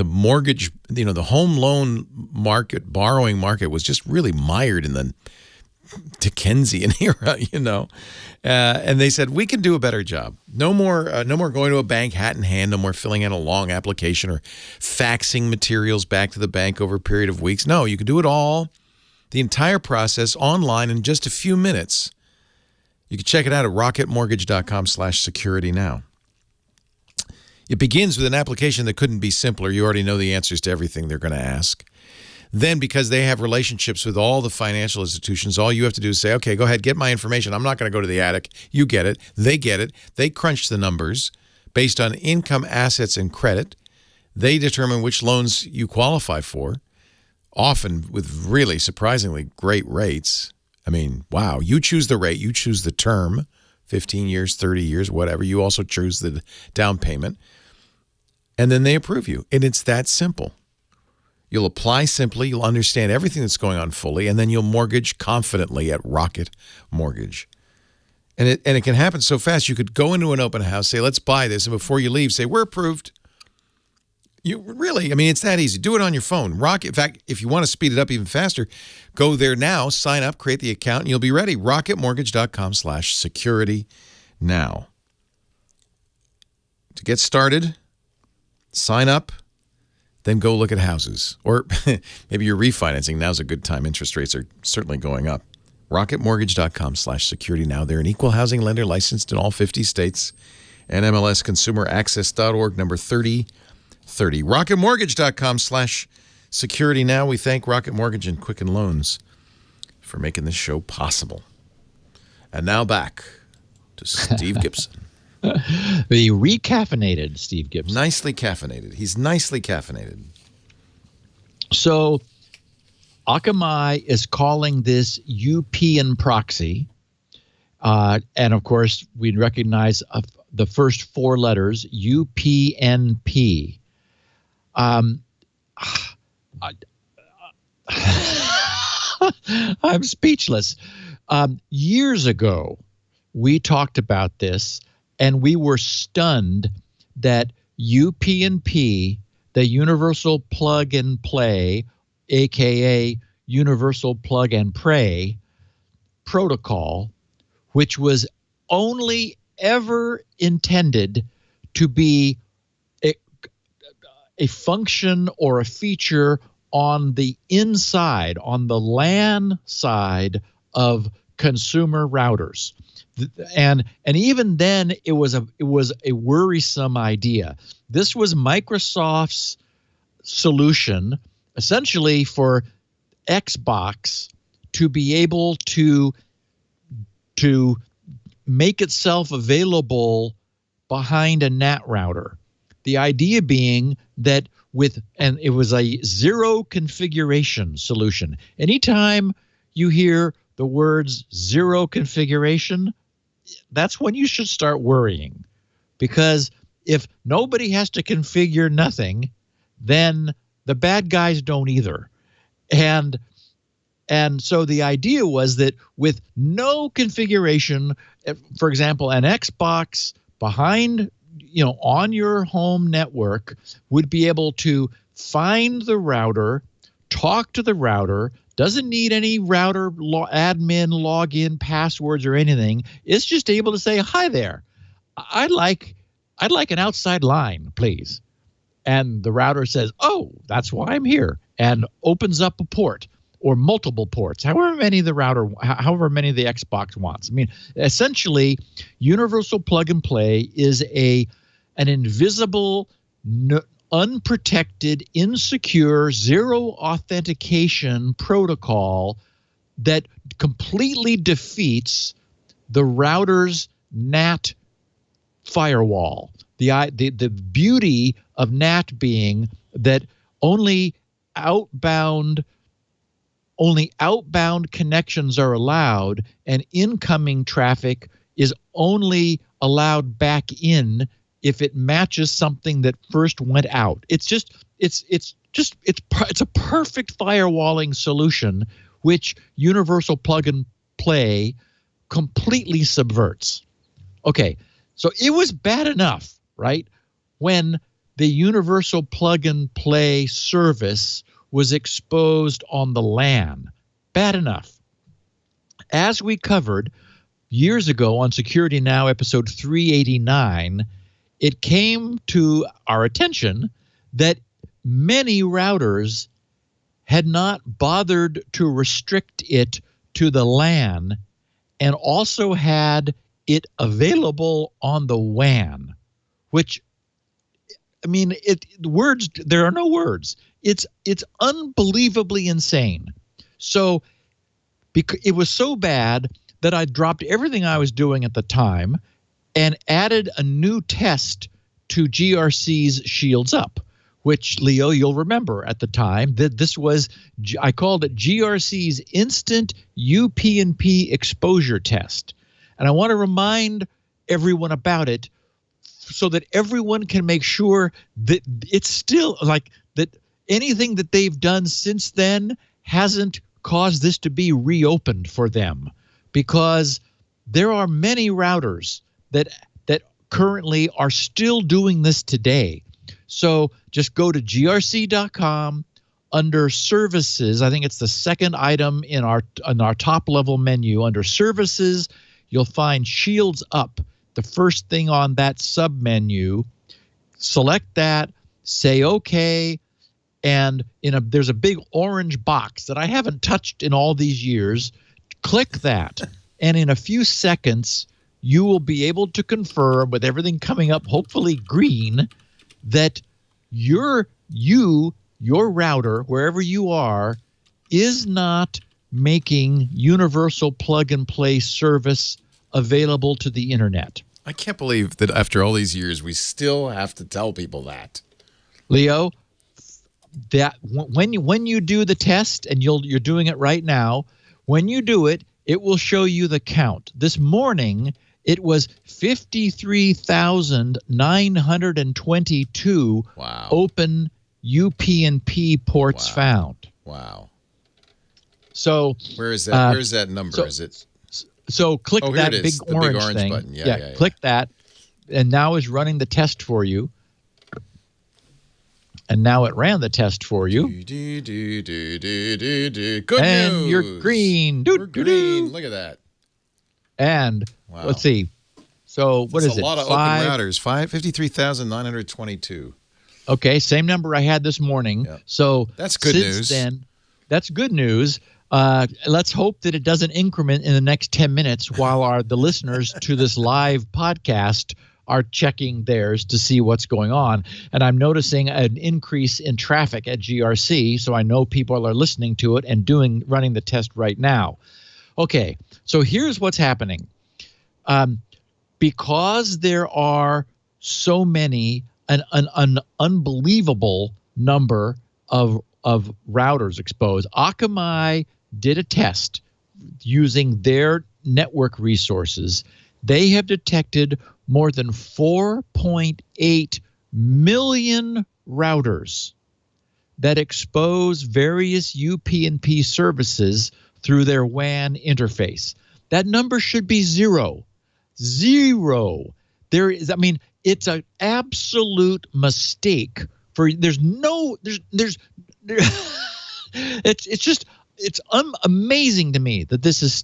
mortgage, the home loan market, borrowing market was just really mired in the Dickensian era, and they said we can do a better job. No more going to a bank hat in hand. No more filling out a long application or faxing materials back to the bank over a period of weeks. No, you can do it all, the entire process online in just a few minutes. You can check it out at rocketmortgage.com/securitynow. It begins with an application that couldn't be simpler. You already know the answers to everything they're going to ask. Then, because they have relationships with all the financial institutions, all you have to do is say, okay, go ahead, get my information. I'm not going to go to the attic. You get it. They get it. They crunch the numbers based on income, assets, and credit. They determine which loans you qualify for, often with really surprisingly great rates. I mean, wow, you choose the rate. You choose the term, 15 years, 30 years, whatever. You also choose the down payment. And then they approve you. And it's that simple. You'll apply simply, you'll understand everything that's going on fully, and then you'll mortgage confidently at Rocket Mortgage. And it can happen so fast. You could go into an open house, say, let's buy this, and before you leave, say, we're approved. It's that easy. Do it on your phone. In fact, if you want to speed it up even faster, go there now, sign up, create the account, and you'll be ready. rocketmortgage.com/securitynow. To get started, sign up. Then go look at houses. Or maybe you're refinancing. Now's a good time. Interest rates are certainly going up. rocketmortgage.com/securitynow. They're an equal housing lender licensed in all 50 states. NMLSconsumeraccess.org, number 3030. rocketmortgage.com/securitynow. We thank Rocket Mortgage and Quicken Loans for making this show possible. And now back to Steve Gibson. The recaffeinated Steve Gibson. Nicely caffeinated. He's nicely caffeinated. So Akamai is calling this UPn proxy. And of course, we recognize the first four letters, UPnP. I'm speechless. Years ago, we talked about this. And we were stunned that UPnP, the Universal Plug and Play, aka Universal Plug and Pray protocol, which was only ever intended to be a function or a feature on the inside, on the LAN side of consumer routers. And even then, it was a worrisome idea. This was Microsoft's solution, essentially for Xbox to be able to make itself available behind a NAT router. The idea being that and it was a zero configuration solution. Anytime you hear the words zero configuration, that's when you should start worrying, because if nobody has to configure nothing, then the bad guys don't either. And so the idea was that with no configuration, for example, an Xbox behind, on your home network would be able to find the router, talk to the router, doesn't need any router admin login passwords or anything. It's just able to say, hi there, I'd like an outside line, please. And the router says, oh, that's why I'm here, and opens up a port or multiple ports, however many the Xbox wants. I mean, essentially, Universal Plug and Play is an invisible, unprotected, insecure, zero authentication protocol that completely defeats the router's NAT firewall. The beauty of NAT being that only outbound connections are allowed, and incoming traffic is only allowed back in if it matches something that first went out. It's a perfect firewalling solution, which Universal Plug and Play completely subverts. Okay, so it was bad enough, right, when the Universal Plug and Play service was exposed on the LAN. Bad enough. As we covered years ago on Security Now episode 389, it came to our attention that many routers had not bothered to restrict it to the LAN and also had it available on the WAN, which, I mean, there are no words. It's unbelievably insane. So because it was so bad that I dropped everything I was doing at the time and added a new test to GRC's Shields Up, which, Leo, you'll remember at the time that this was, I called it GRC's Instant UPnP Exposure Test. And I want to remind everyone about it so that everyone can make sure that it's still like that anything that they've done since then hasn't caused this to be reopened for them, because there are many routers that currently are still doing this today. So just go to grc.com under services. I think it's the second item in our top level menu. Under services, you'll find Shields Up, the first thing on that sub menu. Select that, say OK, and there's a big orange box that I haven't touched in all these years. Click that, and in a few seconds, you will be able to confirm, with everything coming up hopefully green, that your router, wherever you are, is not making universal plug-and-play service available to the internet. I can't believe that after all these years, we still have to tell people that. Leo, that when you do the test, and you're doing it right now, when you do it, it will show you the count. This morning, it was 53,922 open UPnP ports found. Wow. So where is that? Where's that number? Is it? So click that big orange thing. Button. Yeah. Click that, and now it's running the test for you. And now it ran the test for you. Good and news. You're green. We're green. Look at that. And let's see. So what is it? A lot of open routers. 53,922. Okay, same number I had this morning. Yep. So that's good news. Then, that's good news. Let's hope that it doesn't increment in the next 10 minutes while the listeners to this live podcast are checking theirs to see what's going on. And I'm noticing an increase in traffic at GRC, so I know people are listening to it and running the test right now. Okay, so here's what's happening. Because there are so many, an unbelievable number of routers exposed, Akamai did a test using their network resources. They have detected more than 4.8 million routers that expose various UPnP services through their WAN interface. That number should be zero. There is, it's an absolute mistake it's amazing to me that this is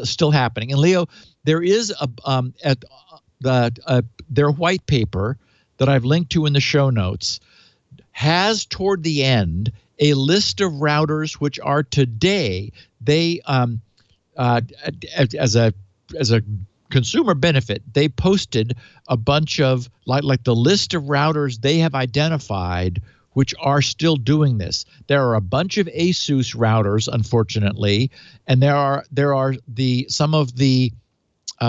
still happening. And Leo, there is their white paper that I've linked to in the show notes has toward the end a list of routers which are today as a consumer benefit, they posted a bunch of like the list of routers they have identified which are still doing this. There are a bunch of ASUS routers, unfortunately, and there are some of the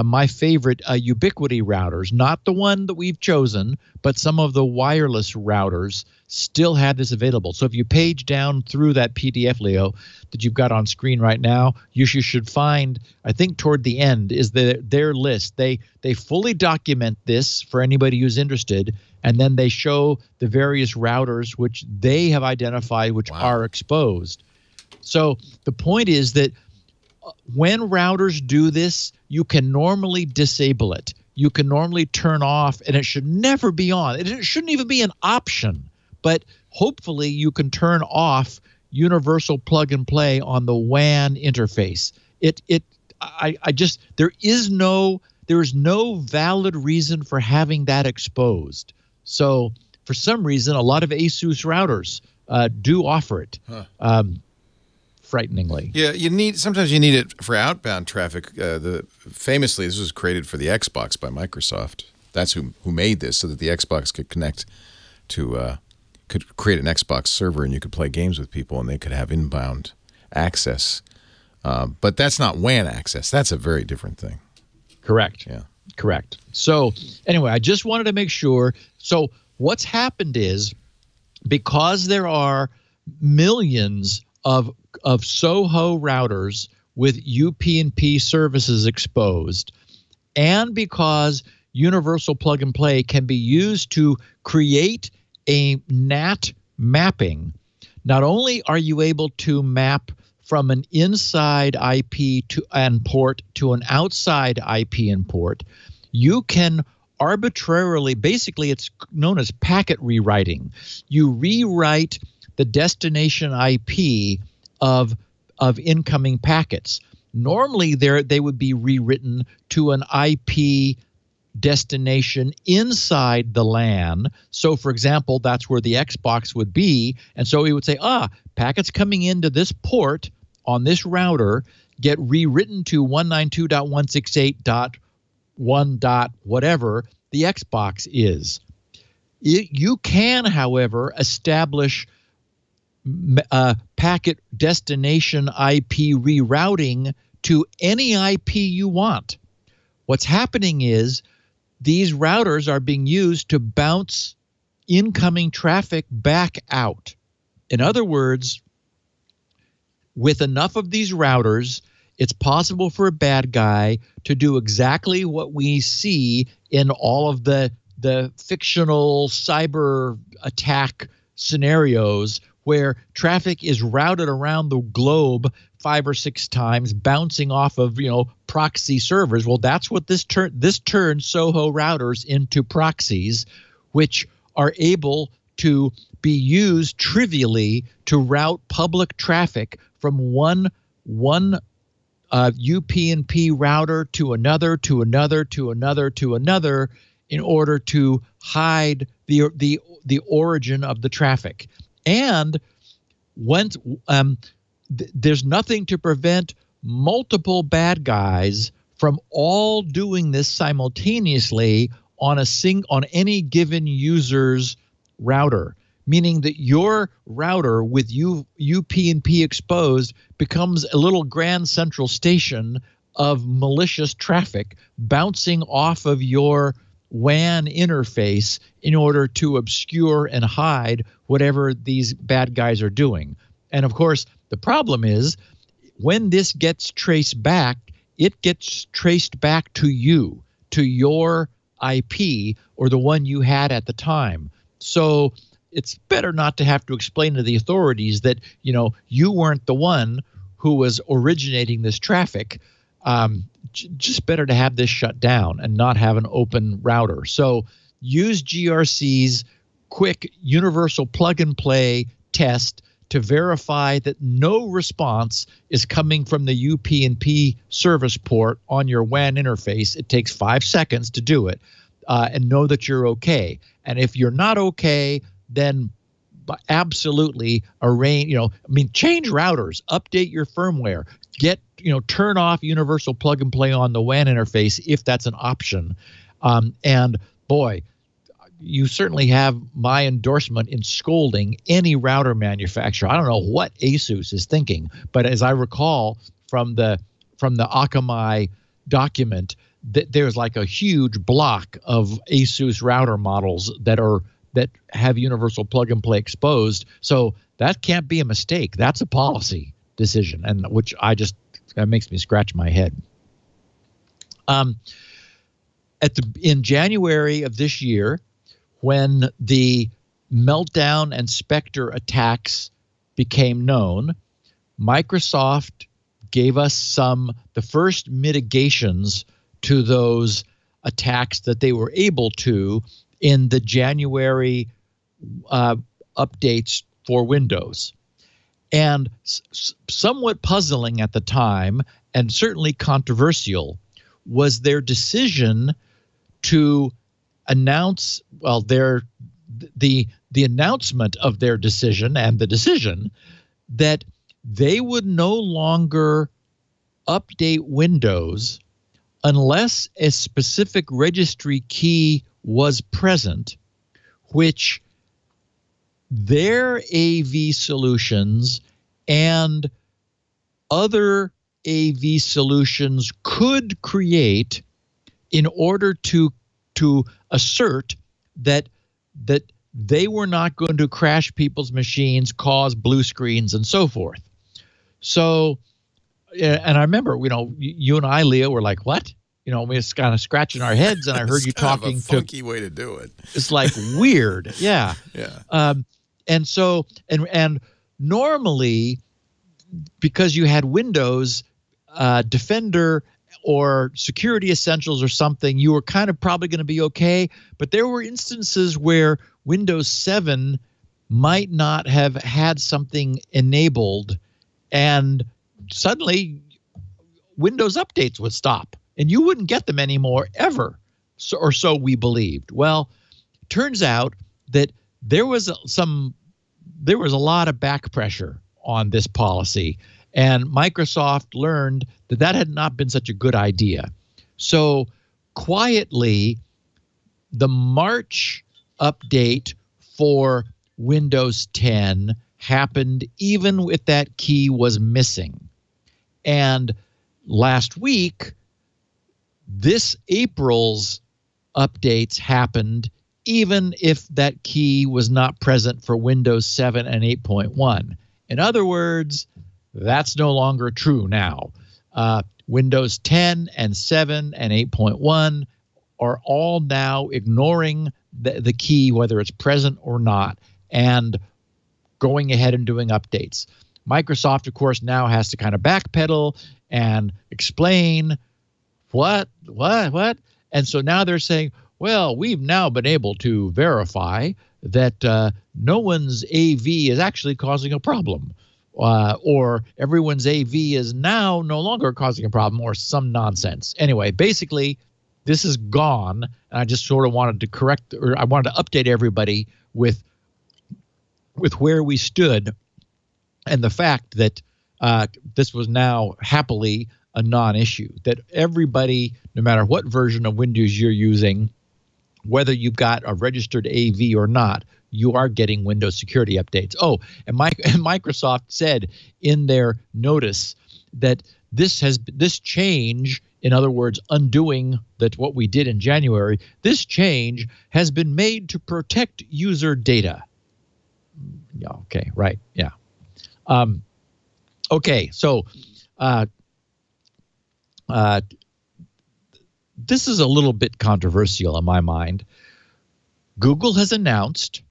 my favorite Ubiquiti routers, not the one that we've chosen, but some of the wireless routers still have this available. So if you page down through that PDF, Leo, that you've got on screen right now, you should find, I think toward the end is their list. They fully document this for anybody who's interested, and then they show the various routers which they have identified which are exposed. So the point is that when routers do this, you can normally disable it. You can normally turn off, and it should never be on. It shouldn't even be an option, but hopefully you can turn off universal plug and play on the WAN interface. there is no valid reason for having that exposed. So for some reason, a lot of ASUS routers do offer it. Frighteningly. Yeah, sometimes you need it for outbound traffic. Famously, this was created for the Xbox by Microsoft. That's who made this, so that the Xbox could connect to could create an Xbox server, and you could play games with people, and they could have inbound access. But that's not WAN access. That's a very different thing. Correct. Yeah. Correct. So anyway, I just wanted to make sure. So what's happened is, because there are millions of SOHO routers with UPnP services exposed, and because universal plug and play can be used to create a NAT mapping, not only are you able to map from an inside IP and port to an outside IP and port, you can arbitrarily, basically it's known as packet rewriting. You rewrite the destination IP of incoming packets. Normally they would be rewritten to an IP destination inside the LAN. So for example, that's where the Xbox would be. And so we would say, packets coming into this port on this router get rewritten to 192.168.1. Whatever the Xbox is. You can, however, establish packet destination IP rerouting to any IP you want. What's happening is these routers are being used to bounce incoming traffic back out. In other words, with enough of these routers, it's possible for a bad guy to do exactly what we see in all of the fictional cyber attack scenarios, where traffic is routed around the globe 5 or 6 times, bouncing off of proxy servers. Well, that's what this turns SOHO routers into proxies, which are able to be used trivially to route public traffic from one UPnP router to another, to another, to another, to another, in order to hide the origin of the traffic. And once there's nothing to prevent multiple bad guys from all doing this simultaneously on any given user's router, meaning that your router with UPnP exposed becomes a little grand central station of malicious traffic bouncing off of your WAN interface in order to obscure and hide whatever these bad guys are doing. And of course, the problem is when this gets traced back, it gets traced back to you, to your IP or the one you had at the time. So it's better not to have to explain to the authorities that, you weren't the one who was originating this traffic. Just better to have this shut down and not have an open router. So use GRC's quick universal plug and play test to verify that no response is coming from the UPnP service port on your WAN interface. It takes 5 seconds to do it, and know that you're okay. And if you're not okay, then absolutely change routers, update your firmware, turn off universal plug and play on the WAN interface if that's an option. And boy, you certainly have my endorsement in scolding any router manufacturer. I don't know what ASUS is thinking, but as I recall from the Akamai document, that there's like a huge block of ASUS router models that have universal plug and play exposed. So that can't be a mistake. That's a policy decision, and which that makes me scratch my head. In January of this year, when the Meltdown and Spectre attacks became known, Microsoft gave us the first mitigations to those attacks that they were able to in the January updates for Windows. And somewhat puzzling at the time, and certainly controversial, was their decision to announce, well, the announcement of their decision and the decision that they would no longer update Windows unless a specific registry key was present, which their AV solutions and other AV solutions could create in order to assert that they were not going to crash people's machines, cause blue screens, and so forth. So, and I remember, you and I, Leo, were like, what? We were kind of scratching our heads, and I heard you talking. It's kind of a funky way to do it. It's like weird, yeah. Yeah. And so, and normally, because you had Windows Defender or Security Essentials or something, you were kind of probably going to be okay. But there were instances where Windows 7 might not have had something enabled, and suddenly Windows updates would stop, and you wouldn't get them anymore ever, or so we believed. Well, turns out that there was a lot of back pressure on this policy, and Microsoft learned that had not been such a good idea. So quietly, the March update for Windows 10 happened even if that key was missing. And last week, this April's updates happened even if that key was not present for Windows 7 and 8.1. In other words, that's no longer true now. Windows 10 and 7 and 8.1 are all now ignoring the key, whether it's present or not, and going ahead and doing updates. Microsoft, of course, now has to kind of backpedal and explain what. And so now they're saying, well, we've now been able to verify that no one's AV is actually causing a problem, or everyone's AV is now no longer causing a problem, or some nonsense. Anyway, basically, this is gone, and I just sort of wanted to correct, or I wanted to update everybody with where we stood, and the fact that this was now happily a non-issue, that everybody, no matter what version of Windows you're using, whether you've got a registered AV or not, you are getting Windows security updates. Oh, and Microsoft said in their notice that this change, in other words, undoing what we did in January, this change has been made to protect user data. Yeah. Okay. Right. Yeah. Okay. So, this is a little bit controversial in my mind. Google has announced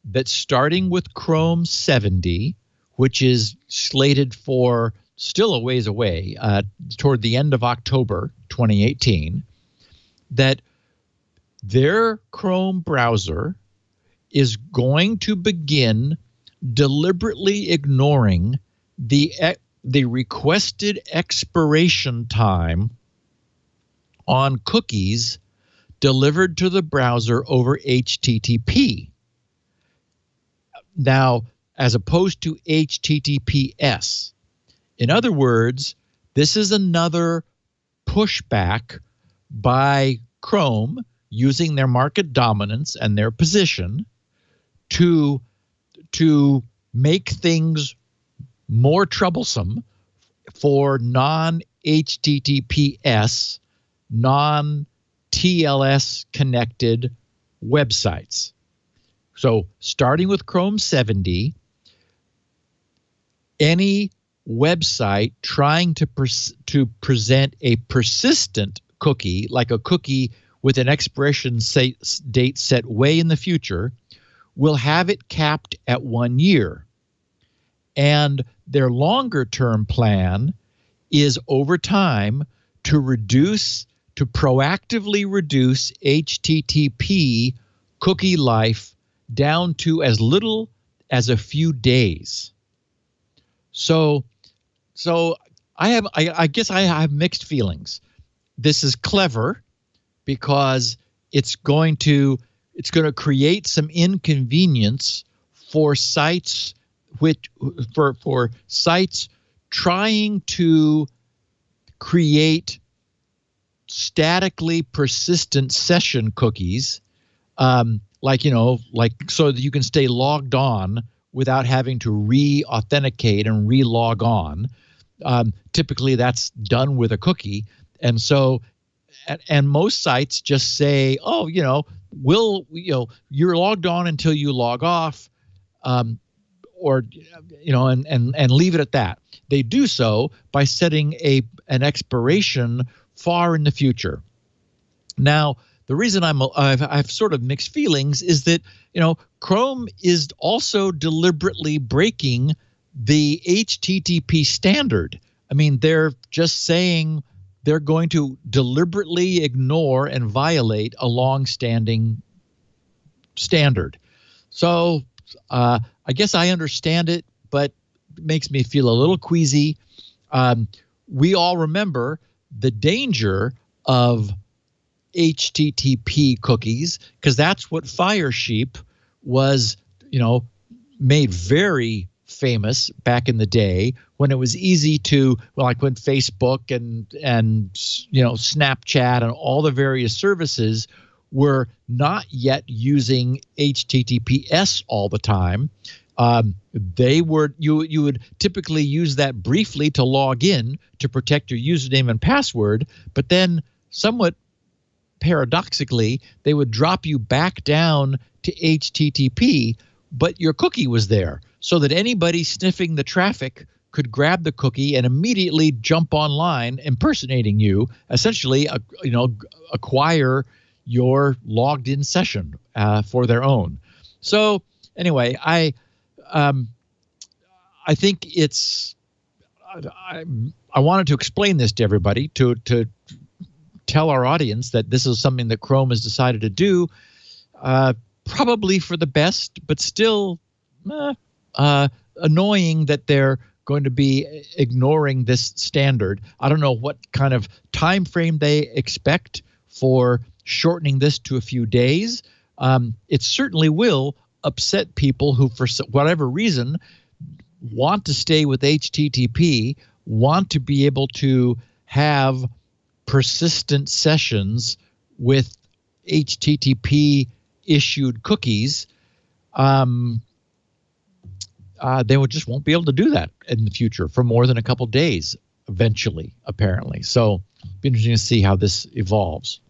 that starting with Chrome 70, which is slated for still a ways away, toward the end of October 2018, that their Chrome browser is going to begin deliberately ignoring the requested expiration time on cookies delivered to the browser over HTTP. Now, as opposed to HTTPS. In other words, this is another pushback by Chrome using their market dominance and their position to make things more troublesome for non-HTTPS, non-TLS connected websites. So starting with Chrome 70, any website trying to present a persistent cookie, like a cookie with an expiration date set way in the future, will have it capped at 1 year. And their longer term plan is over time to proactively reduce HTTP cookie life down to as little as a few days. So I guess I have mixed feelings. This is clever because it's going to create some inconvenience for sites for sites trying to create statically persistent session cookies, like so that you can stay logged on without having to re-authenticate and re-log on. Typically, that's done with a cookie, and so, and most sites just say, "Oh, you're logged on until you log off," or and leave it at that. They do so by setting an expiration far in the future. Now, the reason I've sort of mixed feelings is that Chrome is also deliberately breaking the HTTP standard. I mean, they're just saying they're going to deliberately ignore and violate a long-standing standard. So I guess I understand it, but it makes me feel a little queasy. We all remember the danger of HTTP cookies, because that's what Firesheep was, made very famous back in the day, when it was easy to, like when Facebook and Snapchat and all the various services were not yet using HTTPS all the time. You would typically use that briefly to log in to protect your username and password, but then somewhat paradoxically, they would drop you back down to HTTP, but your cookie was there, so that anybody sniffing the traffic could grab the cookie and immediately jump online impersonating you, essentially acquire your logged in session for their own. So anyway, I think it's I wanted to explain this to everybody, to tell our audience that this is something that Chrome has decided to do, probably for the best, but still annoying that they're going to be ignoring this standard. I don't know what kind of time frame they expect for shortening this to a few days. It certainly will upset people who, for whatever reason, want to stay with HTTP, want to be able to have persistent sessions with HTTP issued cookies. They won't be able to do that in the future for more than a couple days, eventually, apparently. So it'll be interesting to see how this evolves.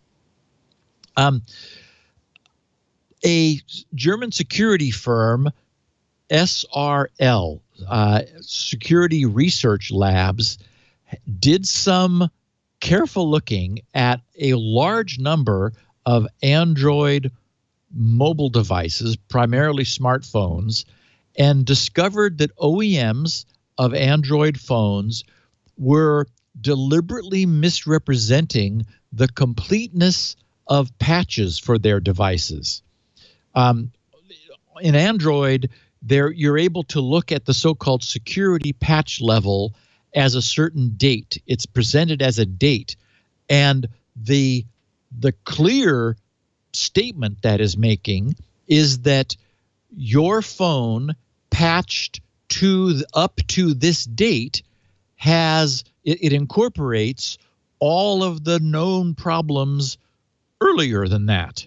A German security firm, SRL, Security Research Labs, did some careful looking at a large number of Android mobile devices, primarily smartphones, and discovered that OEMs of Android phones were deliberately misrepresenting the completeness of patches for their devices. In Android, you're able to look at the so-called security patch level as a certain date. It's presented as a date. And the clear statement that is making is that your phone patched up to this date it incorporates all of the known problems earlier than that.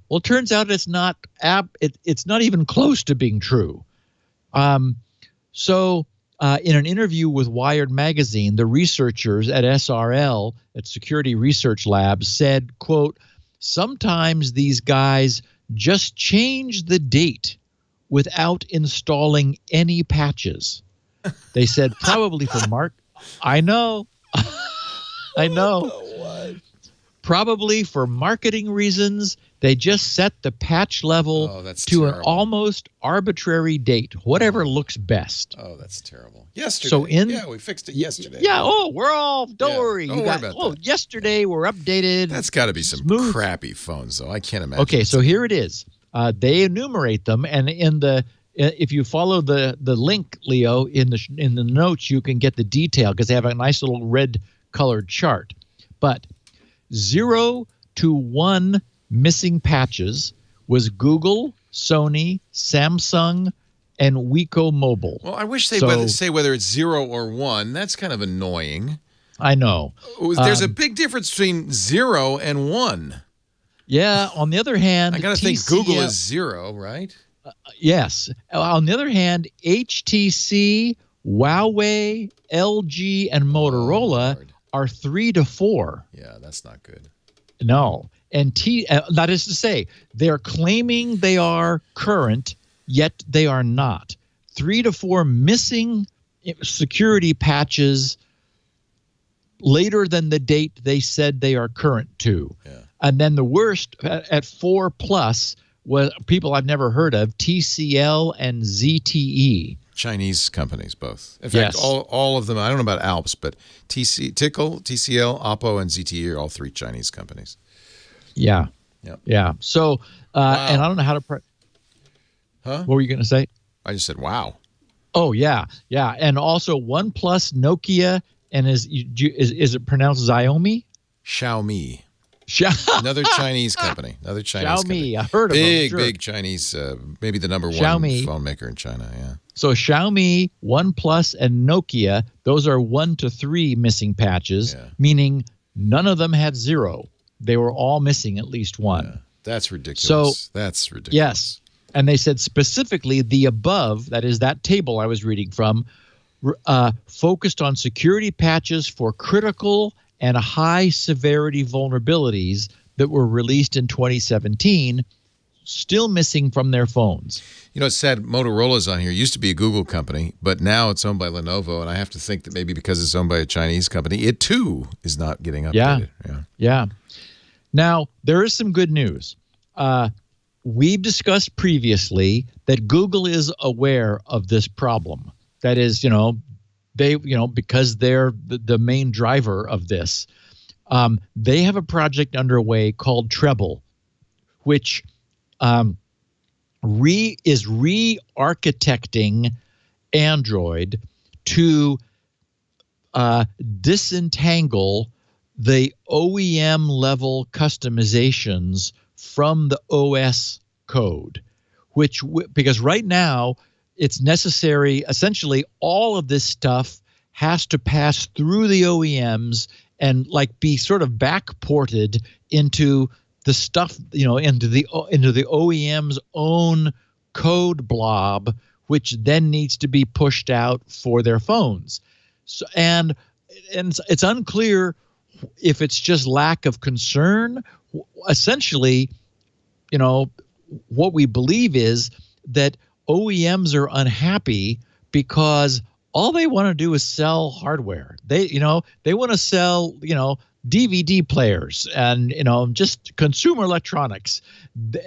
Well, it turns out it's not even close to being true. So in an interview with Wired Magazine, the researchers at SRL, at Security Research Labs, said, quote, "Sometimes these guys just change the date without installing any patches." They said probably for I know. I know. Probably for marketing reasons, they just set the patch level to an almost arbitrary date, whatever looks best. Oh, that's terrible. Yesterday. We fixed it yesterday. Yeah, we're all, don't worry. Don't worry about that. Yesterday we're updated. That's got to be some crappy phones, though. I can't imagine. Okay, so here it is. They enumerate them, and in the if you follow the link, Leo, in the notes, you can get the detail because they have a nice little red colored chart. But 0 to 1 missing patches was Google, Sony, Samsung, and Wiko Mobile. Well, I wish they would say whether it's 0 or 1. That's kind of annoying. I know. There's a big difference between 0 and 1. Yeah. On the other hand, I got to think Google is 0, right? Yes. On the other hand, HTC, Huawei, LG, and Motorola are 3 to 4. Yeah, that's not good. No. And that is to say, they're claiming they are current, yet they are not. 3 to 4 missing security patches later than the date they said they are current to. Yeah. And then the worst at 4 plus was people I've never heard of, TCL and ZTE. Chinese companies, both. In fact, all of them, I don't know about Alps, but TCL, Oppo, and ZTE are all 3 Chinese companies. Yeah. Yep. Yeah. So, wow. And I don't know how to... Huh? What were you going to say? I just said, wow. Oh, yeah. Yeah. And also OnePlus, Nokia, and is it pronounced Xiaomi? Xiaomi. Another Chinese company. Xiaomi. I heard of them. Big Chinese, maybe the number one Xiaomi. Phone maker in China. Yeah. So Xiaomi, OnePlus, and Nokia, those are 1 to 3 missing patches, meaning none of them had 0. They were all missing at least 1. Yeah. That's ridiculous. So that's ridiculous. Yes. And they said specifically the above, that is that table I was reading from, focused on security patches for critical and high severity vulnerabilities that were released in 2017, still missing from their phones. You know, it's sad. Motorola's on here. It used to be a Google company, but now it's owned by Lenovo, and I have to think that maybe because it's owned by a Chinese company, it too is not getting updated. Yeah. Now, there is some good news. We've discussed previously that Google is aware of this problem. That is, because they're the main driver of this. They have a project underway called Treble, which is re-architecting Android to disentangle the OEM level customizations from the OS code, because right now it's necessary. Essentially, all of this stuff has to pass through the OEMs and be sort of backported into the stuff, into the OEM's own code blob, which then needs to be pushed out for their phones. So, and it's unclear if it's just lack of concern. Essentially, what we believe is that OEMs are unhappy because all they want to do is sell hardware. They want to sell, DVD players and, just consumer electronics,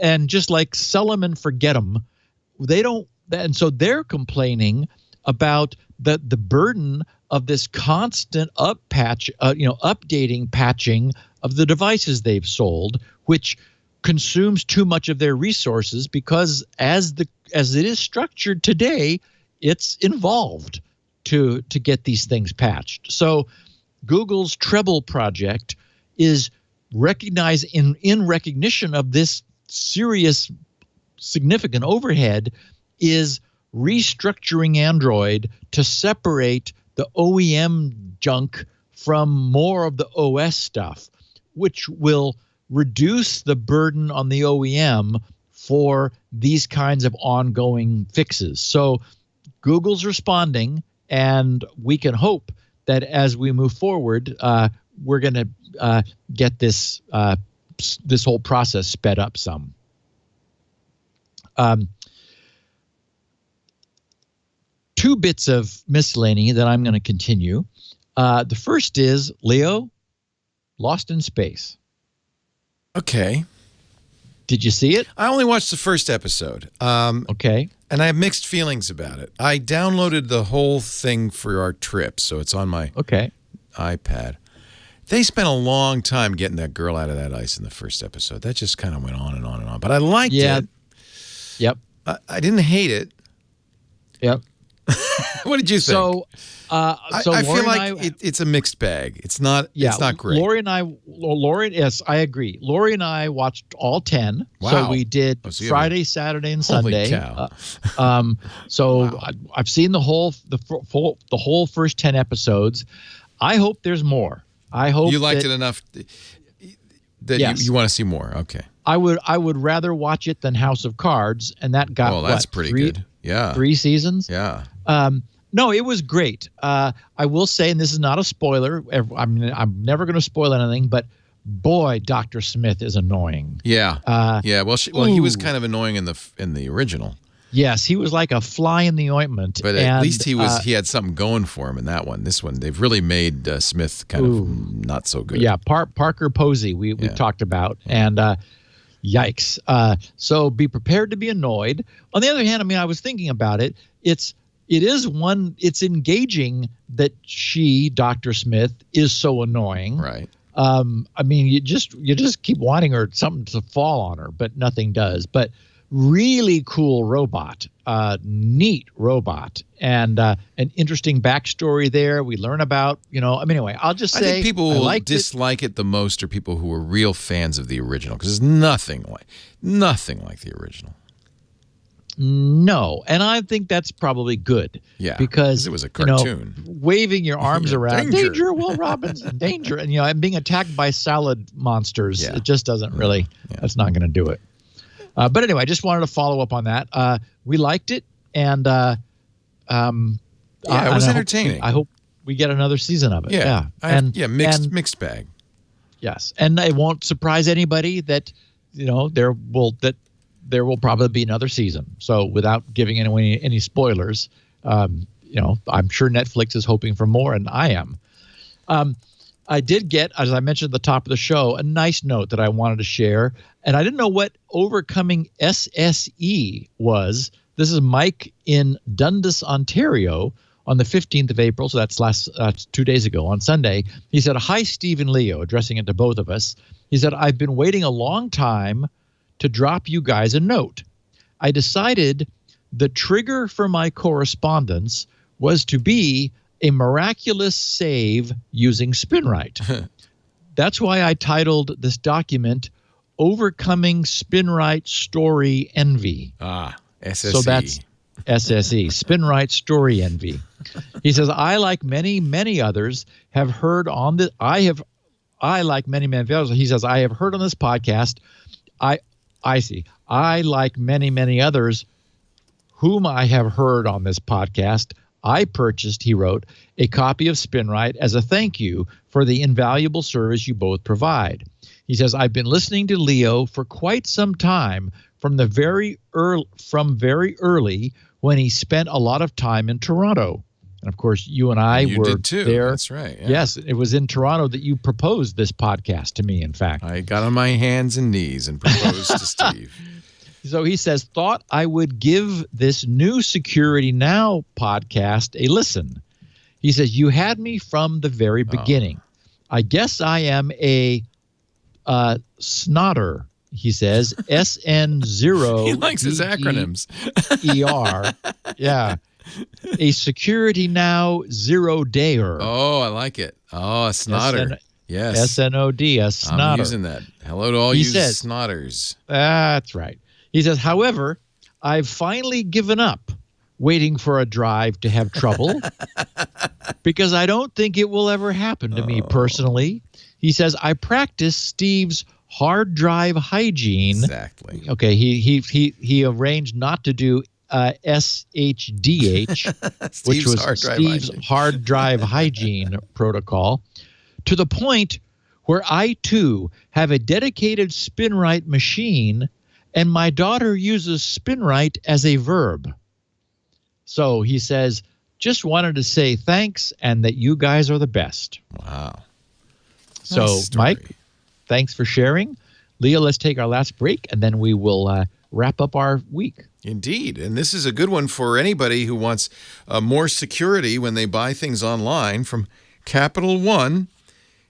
and just sell them and forget them. They don't. And so they're complaining about the burden of this constant updating, patching of the devices they've sold, which consumes too much of their resources because as it is structured today, it's involved to get these things patched. So Google's Treble project is recognized in recognition of this serious, significant overhead, is restructuring Android to separate the OEM junk from more of the OS stuff, which will reduce the burden on the OEM for these kinds of ongoing fixes. So Google's responding, and we can hope that as we move forward, we're going to get this whole process sped up some. Two bits of miscellany that I'm going to continue. The first is, Leo, Lost in Space. Okay. Did you see it? I only watched the first episode. Okay. And I have mixed feelings about it. I downloaded the whole thing for our trip, so it's on my iPad. They spent a long time getting that girl out of that ice in the first episode. That just kind of went on and on and on. But I liked it. Yep. I didn't hate it. Yep. What did you think? So, I Lori feel and like it's a mixed bag. It's not. Yeah, it's not great. Yes, I agree. Lori and I watched all 10. Wow. So we did Oh, so you Friday, Saturday, and Holy Sunday. cow. So I've seen the whole first 10 episodes. I hope there's more. I hope You liked it enough that Yes. you want to see more. Okay. I would rather watch it than House of Cards, and that got Well, that's pretty good. Yeah. 3 seasons. Yeah. No, it was great. I will say, and this is not a spoiler. I'm never going to spoil anything, but boy, Dr. Smith is annoying. Yeah. Yeah. Well, he was kind of annoying in the original. Yes, he was like a fly in the ointment. But at least he had something going for him in that one. This one, they've really made Smith kind of not so good. Yeah, Parker Posey we've talked about, and yikes. So be prepared to be annoyed. On the other hand, I mean, I was thinking about it. It's engaging that Dr. Smith, is so annoying. Right. I mean, you just keep wanting something to fall on her, but nothing does. But really cool robot, neat robot, and an interesting backstory there. We learn about, anyway, I'll just say I think people who dislike it the most are people who are real fans of the original, because there's nothing like the original. No, and I think that's probably good. Yeah, because it was a cartoon. Waving your arms around, danger, Will Robinson, danger, and being attacked by salad monsters. Yeah. It just doesn't really. Yeah. That's not going to do it. But anyway, I just wanted to follow up on that. We liked it, and it was entertaining. I hope we get another season of it. Yeah, mixed bag. Yes, and it won't surprise anybody that there will probably be another season. So without giving any spoilers, I'm sure Netflix is hoping for more, and I am. I did get, as I mentioned at the top of the show, a nice note that I wanted to share, and I didn't know what overcoming SSE was. This is Mike in Dundas, Ontario, on the 15th of April, so that's 2 days ago, on Sunday. He said, "Hi, Steve and Leo," addressing it to both of us. He said, "I've been waiting a long time to drop you guys a note. I decided the trigger for my correspondence was to be a miraculous save using Spinrite. That's why I titled this document Overcoming Spinrite Story Envy." SSE. So that's SSE, Spinrite Story Envy. He says, "I, like many, many others, have heard on the like many others." He says, "I have heard on this podcast. I, like many, many others whom I have heard on this podcast, I purchased," he wrote, "a copy of Spinrite as a thank you for the invaluable service you both provide." He says, "I've been listening to Leo for quite some time from very early when he spent a lot of time in Toronto." And of course, you and I were did too. there. That's right. Yeah. Yes, it was in Toronto that you proposed this podcast to me, in fact. I got on my hands and knees and proposed to Steve. So he says, "Thought I would give this new Security Now podcast a listen." He says, "You had me from the very beginning. I guess I am a snotter," he says, SN0. He likes his acronyms. ER. Yeah. A Security Now zero-dayer. Oh, I like it. Oh, a snotter. Yes. SNOD, a snotter. I'm using that. Hello to all you snotters. That's right. He says, "However, I've finally given up waiting for a drive to have trouble because I don't think it will ever happen to me personally." He says, "I practice Steve's hard drive hygiene." Exactly. Okay, he arranged not to do SHDH, which was Steve's hard drive hygiene protocol, to the point where I too have a dedicated Spinrite machine, and my daughter uses Spinrite as a verb. So he says, "Just wanted to say thanks and that you guys are the best." Wow. So, nice Mike, thanks for sharing. Leo, let's take our last break, and then we will wrap up our week. Indeed. And this is a good one for anybody who wants more security when they buy things online from Capital One.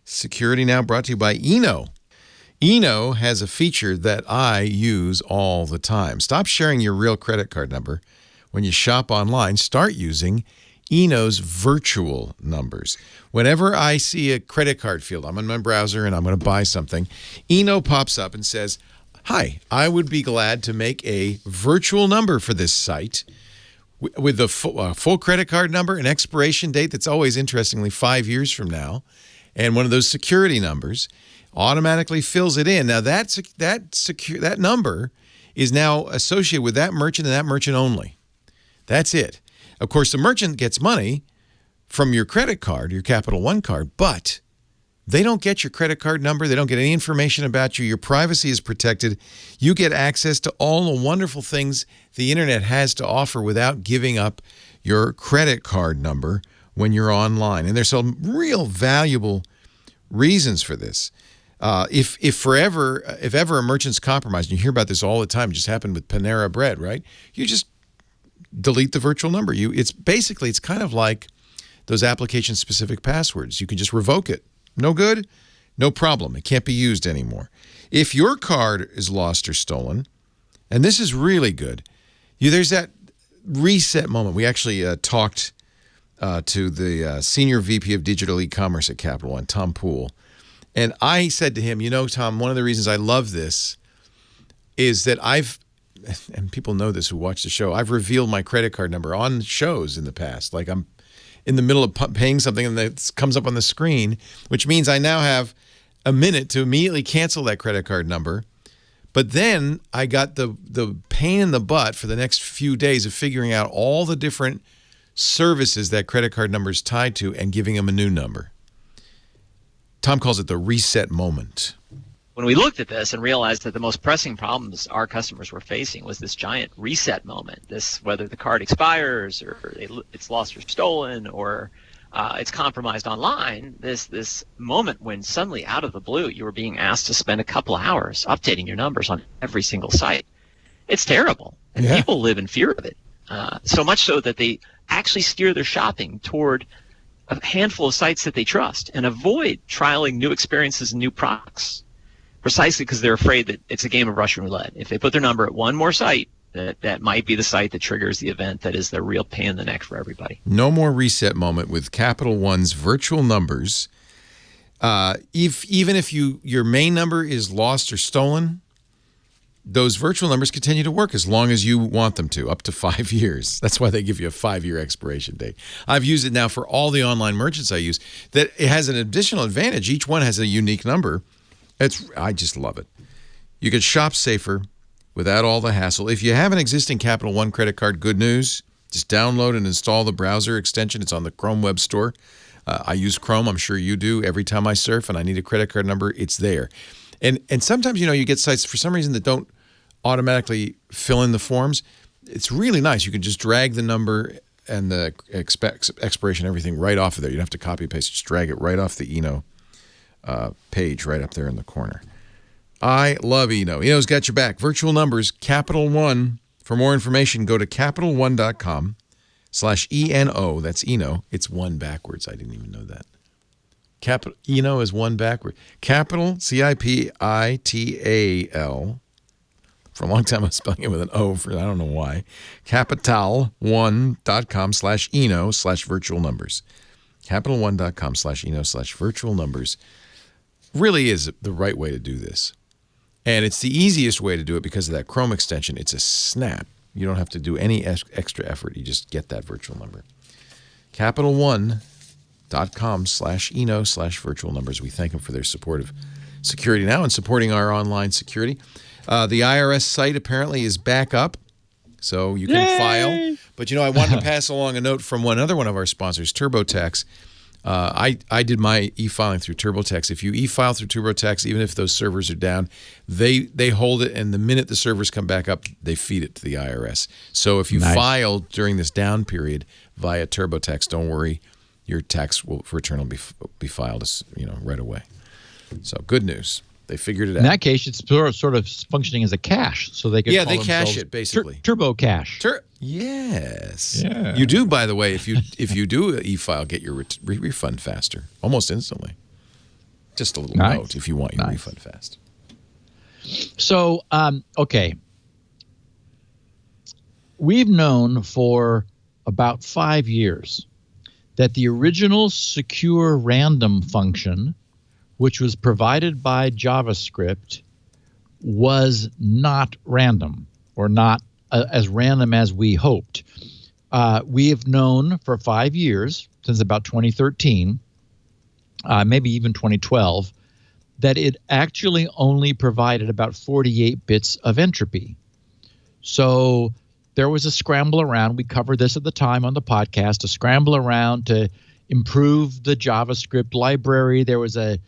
Security Now brought to you by Eno. Eno has a feature that I use all the time. Stop sharing your real credit card number when you shop online, start using Eno's virtual numbers. Whenever I see a credit card field, I'm in my browser and I'm going to buy something, Eno pops up and says, "Hi, I would be glad to make a virtual number for this site with the full credit card number, an expiration date that's always, interestingly, 5 years from now, and one of those security numbers." Automatically fills it in. Now, that number is now associated with that merchant and that merchant only. That's it. Of course, the merchant gets money from your credit card, your Capital One card, but they don't get your credit card number. They don't get any information about you. Your privacy is protected. You get access to all the wonderful things the internet has to offer without giving up your credit card number when you're online. And there's some real valuable reasons for this. If ever a merchant's compromised, and you hear about this all the time, it just happened with Panera Bread, right? You just delete the virtual number. It's kind of like those application-specific passwords. You can just revoke it. No good, no problem. It can't be used anymore. If your card is lost or stolen, and this is really good, there's that reset moment. We actually talked to the Senior VP of Digital E-commerce at Capital One, Tom Poole. And I said to him, Tom, one of the reasons I love this is that and people know this who watch the show, I've revealed my credit card number on shows in the past. Like I'm in the middle of paying something and it comes up on the screen, which means I now have a minute to immediately cancel that credit card number. But then I got the pain in the butt for the next few days of figuring out all the different services that credit card number is tied to and giving them a new number. Tom calls it the reset moment. When we looked at this and realized that the most pressing problems our customers were facing was this giant reset moment, whether the card expires or it's lost or stolen or it's compromised online, this moment when suddenly out of the blue you were being asked to spend a couple hours updating your numbers on every single site. It's terrible, and people live in fear of it, so much so that they actually steer their shopping toward a handful of sites that they trust and avoid trialing new experiences and new products, precisely because they're afraid that it's a game of Russian roulette. If they put their number at one more site, that might be the site that triggers the event that is the real pain in the neck for everybody. No more reset moment with Capital One's virtual numbers. Even if your main number is lost or stolen, those virtual numbers continue to work as long as you want them to, up to 5 years. That's why they give you a 5-year expiration date. I've used it now for all the online merchants I use. That it has an additional advantage. Each one has a unique number. I just love it. You can shop safer without all the hassle. If you have an existing Capital One credit card, good news. Just download and install the browser extension. It's on the Chrome Web Store. I use Chrome. I'm sure you do. Every time I surf and I need a credit card number, it's there. And sometimes, you get sites for some reason that don't automatically fill in the forms. It's really nice. You can just drag the number and the expiration, everything right off of there. You don't have to copy and paste. Just drag it right off the Eno page right up there in the corner. I love Eno. Eno's got your back. Virtual numbers, Capital One. For more information, go to CapitalOne.com/ENO. That's Eno. It's one backwards. I didn't even know that. Eno is one backward. Capital, CIPITAL. For a long time, I was spelling it with an O. I don't know why. CapitalOne.com/ENO/virtual numbers. CapitalOne.com/ENO/virtual numbers really is the right way to do this. And it's the easiest way to do it because of that Chrome extension. It's a snap. You don't have to do any extra effort. You just get that virtual number. CapitalOne.com/ENO/virtual numbers. We thank them for their support of Security Now and supporting our online security. The IRS site apparently is back up, so you can file. But, I wanted to pass along a note from one of our sponsors, TurboTax. I did my e-filing through TurboTax. If you e-file through TurboTax, even if those servers are down, they hold it, and the minute the servers come back up, they feed it to the IRS. So if you file during this down period via TurboTax, don't worry, your tax return will be filed right away. So good news. They figured it out. In that case, it's sort of functioning as a cache, so they could call they cache it basically. Turbo cache. Yes. Yeah. You do, by the way, if you do e-file, get your refund faster, almost instantly. Just a little note if you want your refund fast. So, okay. we've known for about 5 years that the original secure random function, which was provided by JavaScript, was not random, or not as random as we hoped. We have known for 5 years, since about 2013, maybe even 2012, that it actually only provided about 48 bits of entropy. So there was a scramble around. We covered this at the time on the podcast, a scramble around to improve the JavaScript library. There was a...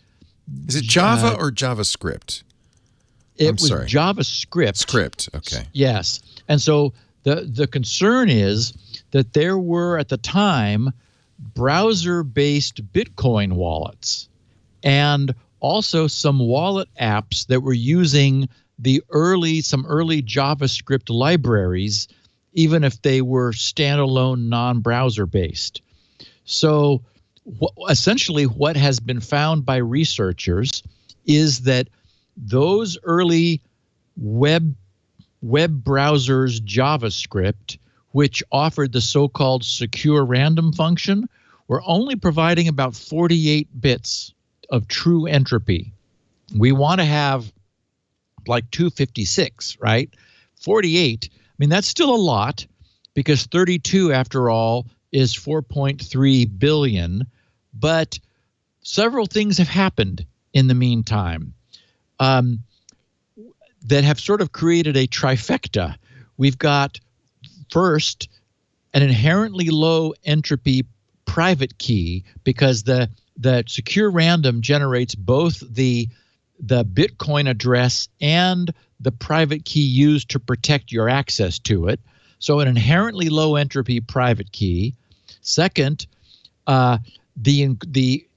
Is it Java or JavaScript? It was JavaScript. Script, okay. Yes. And so the concern is that there were, at the time, browser-based Bitcoin wallets and also some wallet apps that were using some early JavaScript libraries, even if they were standalone non-browser based. So essentially what has been found by researchers is that those early web browsers JavaScript, which offered the so-called secure random function, were only providing about 48 bits of true entropy. We want to have like 256, right? 48, I mean, that's still a lot, because 32, after all, is 4.3 billion. But several things have happened in the meantime that have sort of created a trifecta. We've got, first, an inherently low entropy private key, because the secure random generates both the Bitcoin address and the private key used to protect your access to it. So an inherently low entropy private key. Second, in the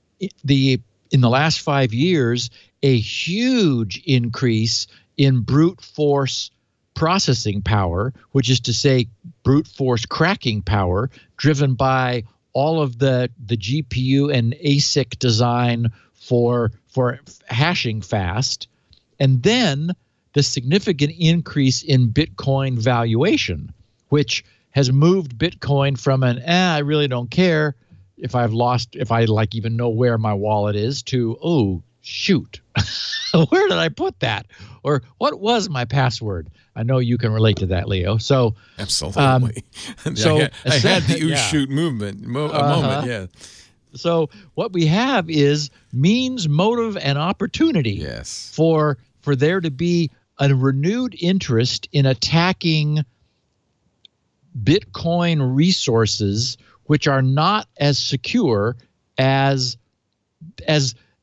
last 5 years, a huge increase in brute force processing power, which is to say brute force cracking power, driven by all of the GPU and ASIC design for hashing fast. And then the significant increase in Bitcoin valuation, which has moved Bitcoin from I really don't care if I even know where my wallet is, to, oh, shoot, where did I put that? Or what was my password? I know you can relate to that, Leo. So absolutely. I had the shoot movement moment. Yeah. So what we have is means, motive, and opportunity for there to be a renewed interest in attacking Bitcoin resources, which are not as secure as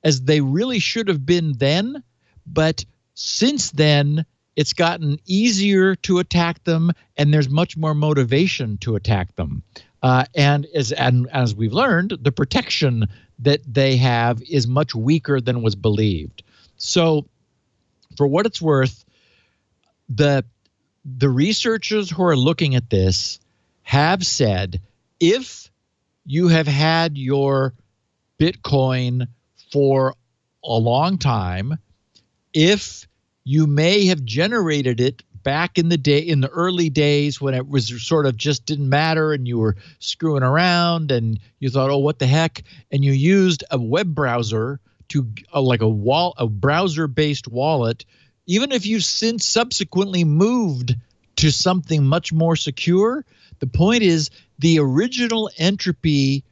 they really should have been then. But since then, it's gotten easier to attack them, and there's much more motivation to attack them. And as we've learned, the protection that they have is much weaker than was believed. So, for what it's worth, the researchers who are looking at this have said, if you have had your Bitcoin for a long time, if you may have generated it back in the early days when it was sort of just didn't matter and you were screwing around and you thought, oh, what the heck, and you used a web browser to a browser-based wallet, even if you've since subsequently moved to something much more secure, the point is the original entropy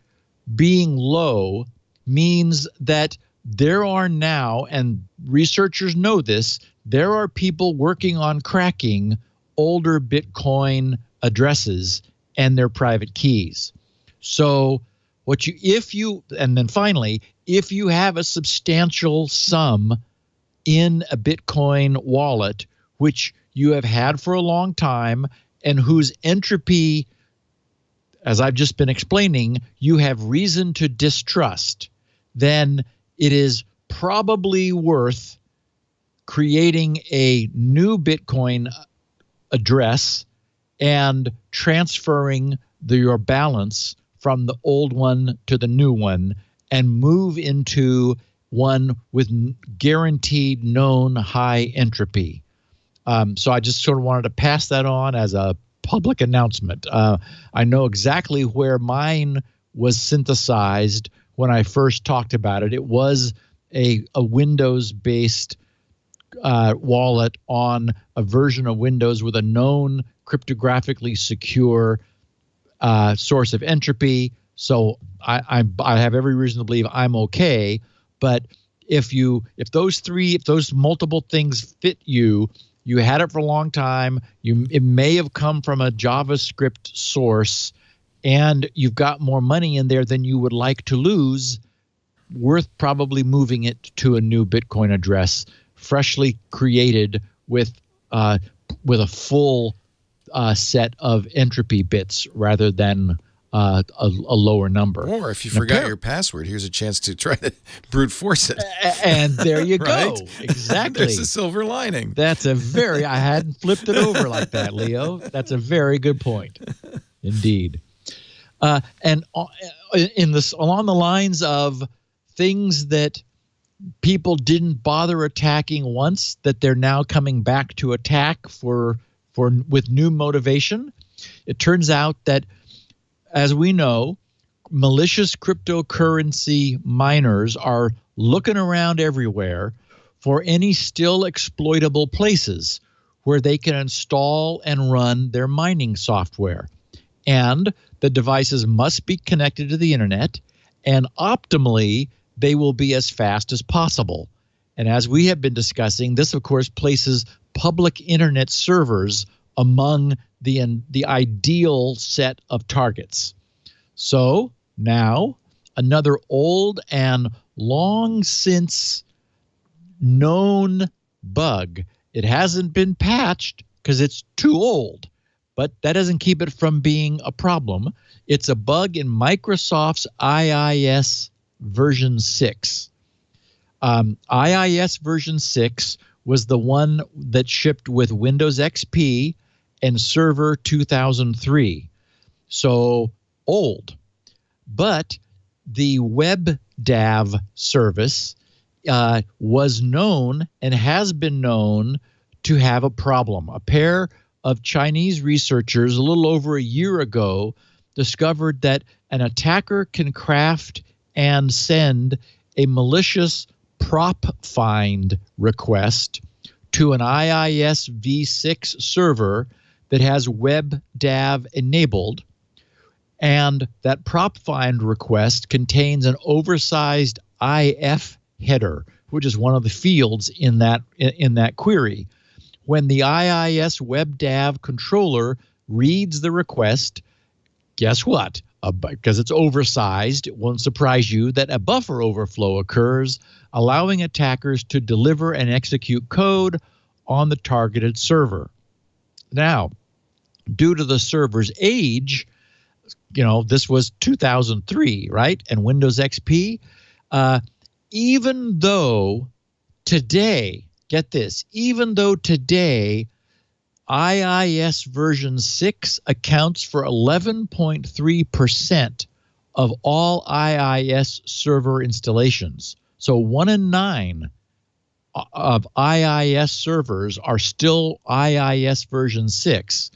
being low means that there are now, and researchers know this, there are people working on cracking older Bitcoin addresses and their private keys. So finally, if you have a substantial sum in a Bitcoin wallet, which you have had for a long time and whose entropy, as I've just been explaining, you have reason to distrust, then it is probably worth creating a new Bitcoin address and transferring your balance from the old one to the new one and move into one with guaranteed known high entropy. So I just sort of wanted to pass that on as a public announcement. I know exactly where mine was synthesized when I first talked about it. It was a Windows-based wallet on a version of Windows with a known cryptographically secure source of entropy. So I have every reason to believe I'm okay. But if those multiple things fit you had it for a long time, it may have come from a JavaScript source, and you've got more money in there than you would like to lose, worth probably moving it to a new Bitcoin address, freshly created with a full set of entropy bits rather than a lower number. Or if you forgot your password, here's a chance to try to brute force it. And there you Right? go. Exactly. There's a silver lining. I hadn't flipped it over like that, Leo. That's a very good point. Indeed. And along the lines of things that people didn't bother attacking once, that they're now coming back to attack with new motivation, it turns out that, as we know, malicious cryptocurrency miners are looking around everywhere for any still exploitable places where they can install and run their mining software. And the devices must be connected to the internet, and optimally, they will be as fast as possible. And as we have been discussing, this, of course, places public internet servers among the ideal set of targets. So now, another old and long since known bug. It hasn't been patched because it's too old, but that doesn't keep it from being a problem. It's a bug in Microsoft's IIS version 6. IIS version 6 was the one that shipped with Windows XP and Server 2003. So old. But the WebDAV service was known and has been known to have a problem. A pair of Chinese researchers a little over a year ago discovered that an attacker can craft and send a malicious prop find request to an IIS v6 server that has WebDAV enabled, and that prop find request contains an oversized IF header, which is one of the fields in that query. When the IIS WebDAV controller reads the request, guess what? Because it's oversized, it won't surprise you that a buffer overflow occurs, allowing attackers to deliver and execute code on the targeted server. Now, due to the server's age, this was 2003, right? And Windows XP, even though today, get this, even though today IIS version 6 accounts for 11.3% of all IIS server installations. So 1 in 9 of IIS servers are still IIS version 6.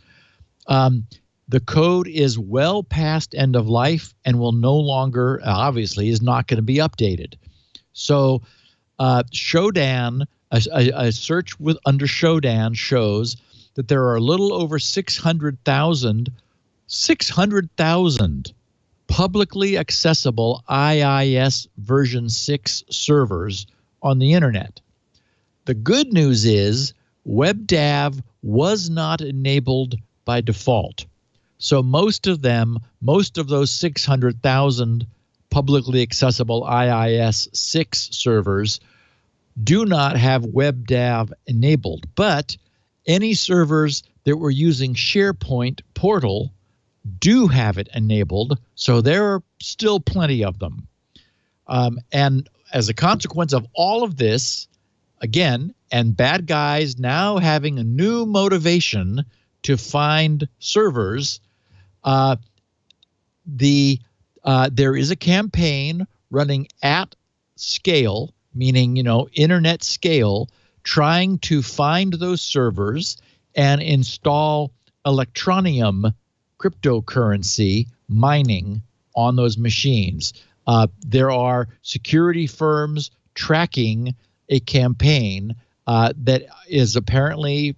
The code is well past end of life and will no longer, obviously, is not going to be updated. So Shodan, a search under Shodan shows that there are a little over 600,000 publicly accessible IIS version 6 servers on the internet. The good news is WebDAV was not enabled by default. So most of those 600,000 publicly accessible IIS 6 servers do not have WebDAV enabled. But any servers that were using SharePoint Portal do have it enabled, so there are still plenty of them. And as a consequence of all of this, again, and bad guys now having a new motivation to find servers, there is a campaign running at scale, meaning internet scale, trying to find those servers and install electronium cryptocurrency mining on those machines. There are security firms tracking a campaign that is apparently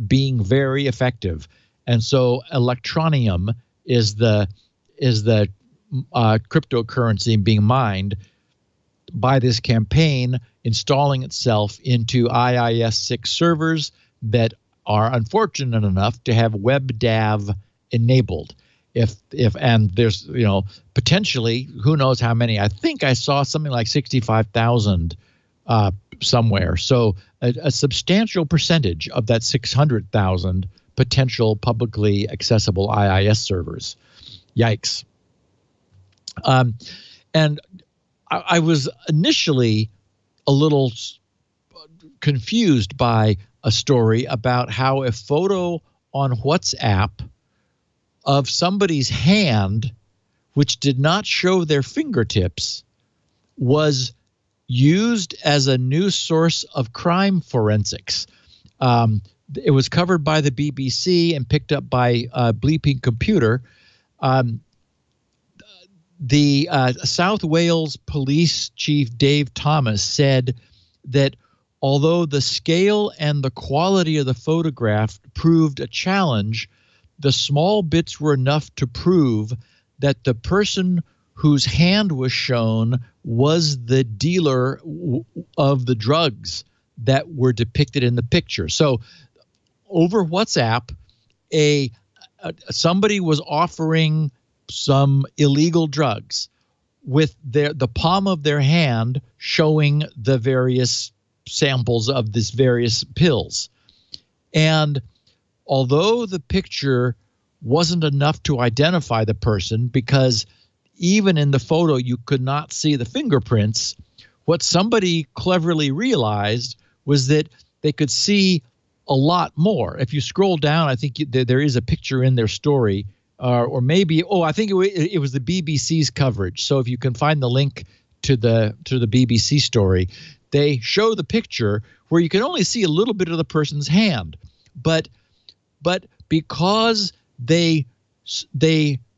being very effective, and so electronium is the cryptocurrency being mined by this campaign, installing itself into IIS-6 servers that are unfortunate enough to have WebDAV enabled. And there's potentially who knows how many. I think I saw something like 65,000 somewhere. So a substantial percentage of that 600,000 potential publicly accessible IIS servers. Yikes. And I was initially a little confused by a story about how a photo on WhatsApp of somebody's hand, which did not show their fingertips, was used as a new source of crime forensics. It was covered by the BBC and picked up by Bleeping Computer. The South Wales Police Chief Dave Thomas said that although the scale and the quality of the photograph proved a challenge, the small bits were enough to prove that the person whose hand was shown was the dealer of the drugs that were depicted in the picture. So over WhatsApp, somebody was offering some illegal drugs with the palm of their hand showing the various samples of these various pills. And although the picture wasn't enough to identify the person, because even in the photo you could not see the fingerprints, what somebody cleverly realized was that they could see a lot more. If you scroll down, I think there is a picture in their story, or maybe, I think it was the BBC's coverage. So if you can find the link to the BBC story, they show the picture where you can only see a little bit of the person's hand, but because they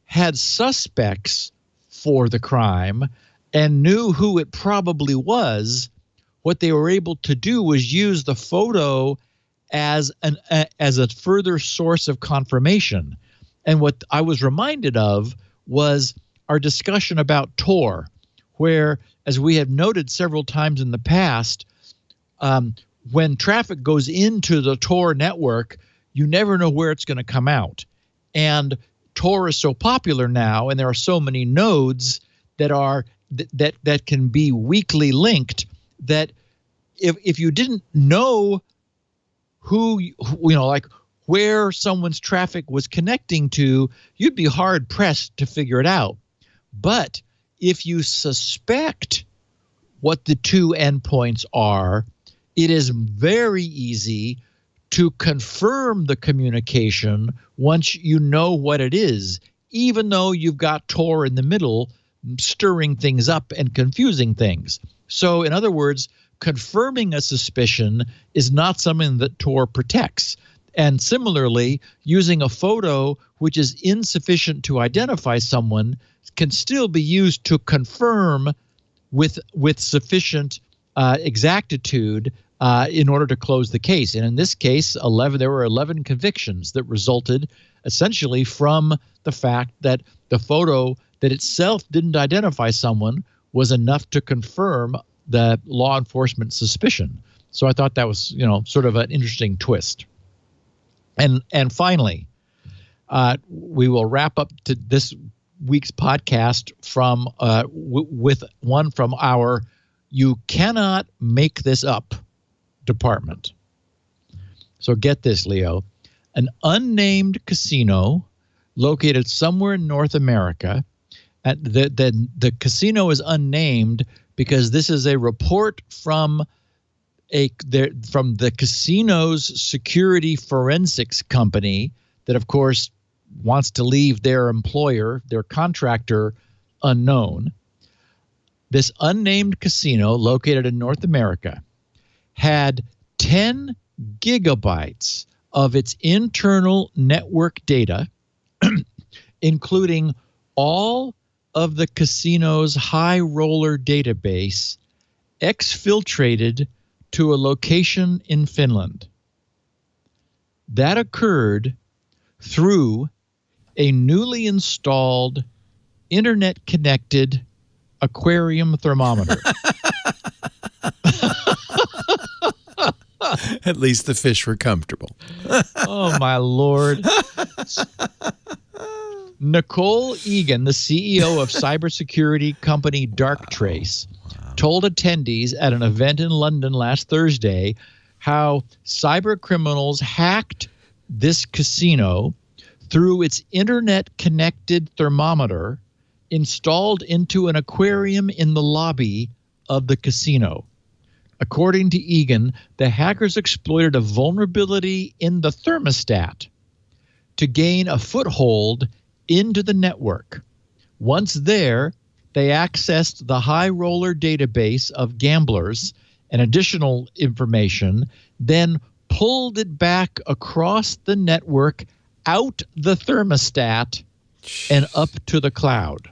had suspects for the crime and knew who it probably was, what they were able to do was use the photo as a further source of confirmation. And what I was reminded of was our discussion about Tor, where, as we have noted several times in the past, when traffic goes into the Tor network, you never know where it's going to come out. And Tor is so popular now, and there are so many nodes that can be weakly linked, that if you didn't know where someone's traffic was connecting to, you'd be hard pressed to figure it out. But if you suspect what the two endpoints are, it is very easy to confirm the communication once you know what it is, even though you've got Tor in the middle stirring things up and confusing things. So in other words, confirming a suspicion is not something that Tor protects. And similarly, using a photo which is insufficient to identify someone can still be used to confirm with sufficient exactitude in order to close the case. And in this case, there were 11 convictions that resulted essentially from the fact that the photo that itself didn't identify someone was enough to confirm the law enforcement suspicion. So I thought that was, sort of an interesting twist. And finally, we will wrap up to this week's podcast with one from our "You Cannot Make This Up" department. So get this, Leo. An unnamed casino located somewhere in North America. The casino is unnamed because this is a report from the casino's security forensics company that, of course, wants to leave their employer, their contractor, unknown. This unnamed casino located in North America had 10 gigabytes of its internal network data, including all of the casino's high roller database, exfiltrated to a location in Finland. That occurred through a newly installed internet-connected aquarium thermometer. At least the fish were comfortable. Oh, my Lord. Nicole Egan, the CEO of cybersecurity company Darktrace, told attendees at an event in London last Thursday how cyber criminals hacked this casino through its internet-connected thermometer installed into an aquarium in the lobby of the casino. According to Egan, the hackers exploited a vulnerability in the thermostat to gain a foothold into the network. Once there, they accessed the high roller database of gamblers and additional information, then pulled it back across the network, out the thermostat, and up to the cloud.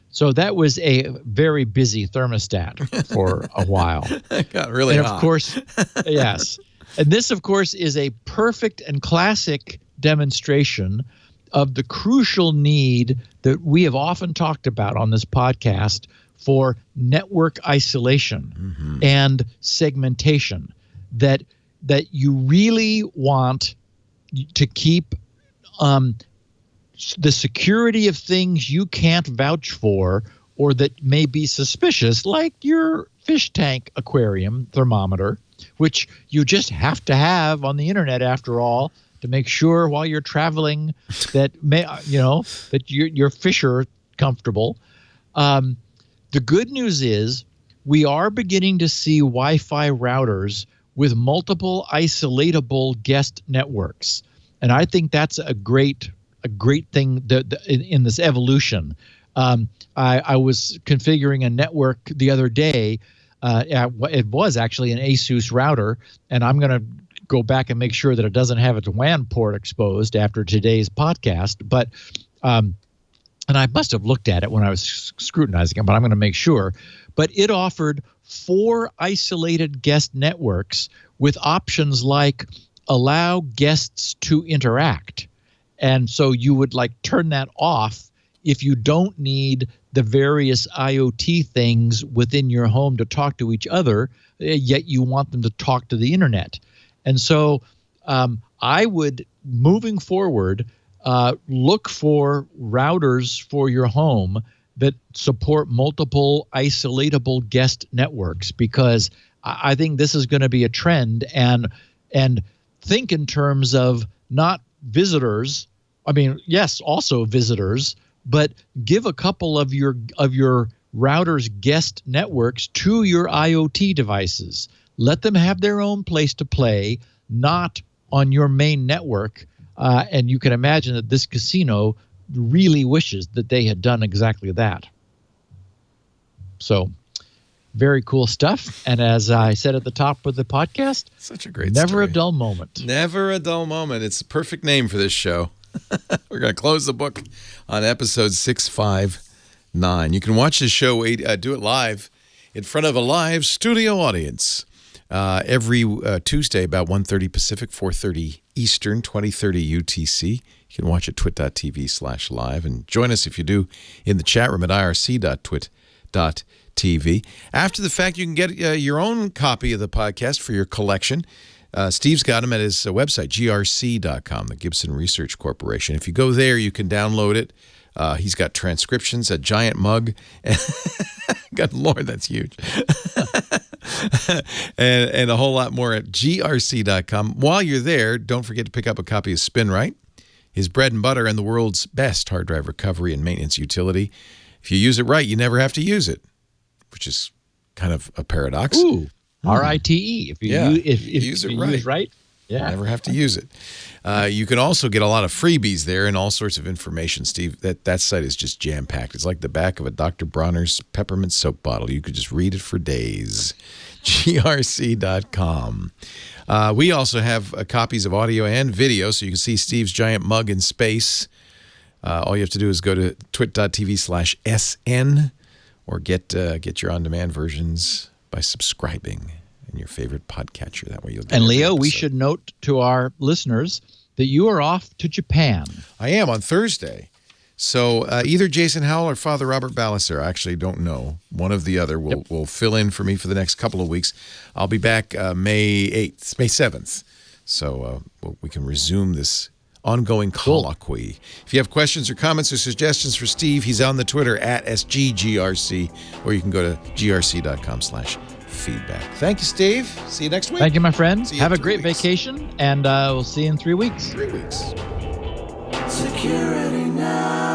So that was a very busy thermostat for a while. It got really hot. And of course, yes. And this, of course, is a perfect and classic demonstration of the crucial need that we have often talked about on this podcast for network isolation and segmentation, that you really want to keep the security of things you can't vouch for or that may be suspicious, like your fish tank aquarium thermometer, which you just have to have on the internet after all to make sure while you're traveling that that your fish are comfortable. The good news is we are beginning to see Wi-Fi routers with multiple isolatable guest networks, and I think that's a great thing in this evolution. I was configuring a network the other day. It was actually an ASUS router, and I'm going to go back and make sure that it doesn't have its WAN port exposed after today's podcast. But and I must have looked at it when I was scrutinizing it, but I'm going to make sure. But it offered 4 isolated guest networks with options like allow guests to interact. And so you would turn that off if you don't need the various IoT things within your home to talk to each other, yet you want them to talk to the internet. And so I would, moving forward, look for routers for your home that support multiple isolatable guest networks, because I think this is going to be a trend, and think in terms of not visitors. I mean, yes, also visitors, but give a couple of your router's guest networks to your IoT devices. Let them have their own place to play, not on your main network. And you can imagine that this casino really wishes that they had done exactly that. So, very cool stuff. And as I said at the top of the podcast, such a great never story. A dull moment. Never a dull moment. It's the perfect name for this show. We're going to close the book on episode 659. You can watch this show, do it live in front of a live studio audience every Tuesday about 1:30 Pacific, 4:30 Eastern, 20:30 UTC. You can watch at twit.tv/live and join us if you do in the chat room at irc.twit.tv. After the fact, you can get your own copy of the podcast for your collection. Steve's got them at his website, grc.com, the Gibson Research Corporation. If you go there, you can download it. He's got transcriptions, a giant mug. God, Lord, that's huge. and a whole lot more at grc.com. While you're there, don't forget to pick up a copy of Spinrite, his bread and butter and the world's best hard drive recovery and maintenance utility. If you use it right, you never have to use it, which is kind of a paradox. Ooh. RITE. If you use it right. Yeah. Never have to use it. You can also get a lot of freebies there and all sorts of information, Steve. That site is just jam-packed. It's like the back of a Dr. Bronner's peppermint soap bottle. You could just read it for days. GRC.com. We also have copies of audio and video, so you can see Steve's giant mug in space. All you have to do is go to twit.tv/SN or get your on-demand versions by subscribing in your favorite podcatcher. That way you'll get And every Leo, we episode. should note to our listeners that you are off to Japan. I am on Thursday. So either Jason Howell or Father Robert Ballasar, I actually don't know. One of the other will fill in for me for the next couple of weeks. I'll be back May 7th. So we can resume this ongoing colloquy. If you have questions or comments or suggestions for Steve, he's on the Twitter at SGGRC, or you can go to grc.com/feedback. Thank you, Steve. See you next week. Thank you, my friend. See you Have in a 3 great weeks. vacation, and we'll see you in 3 weeks. 3 weeks. Security Now.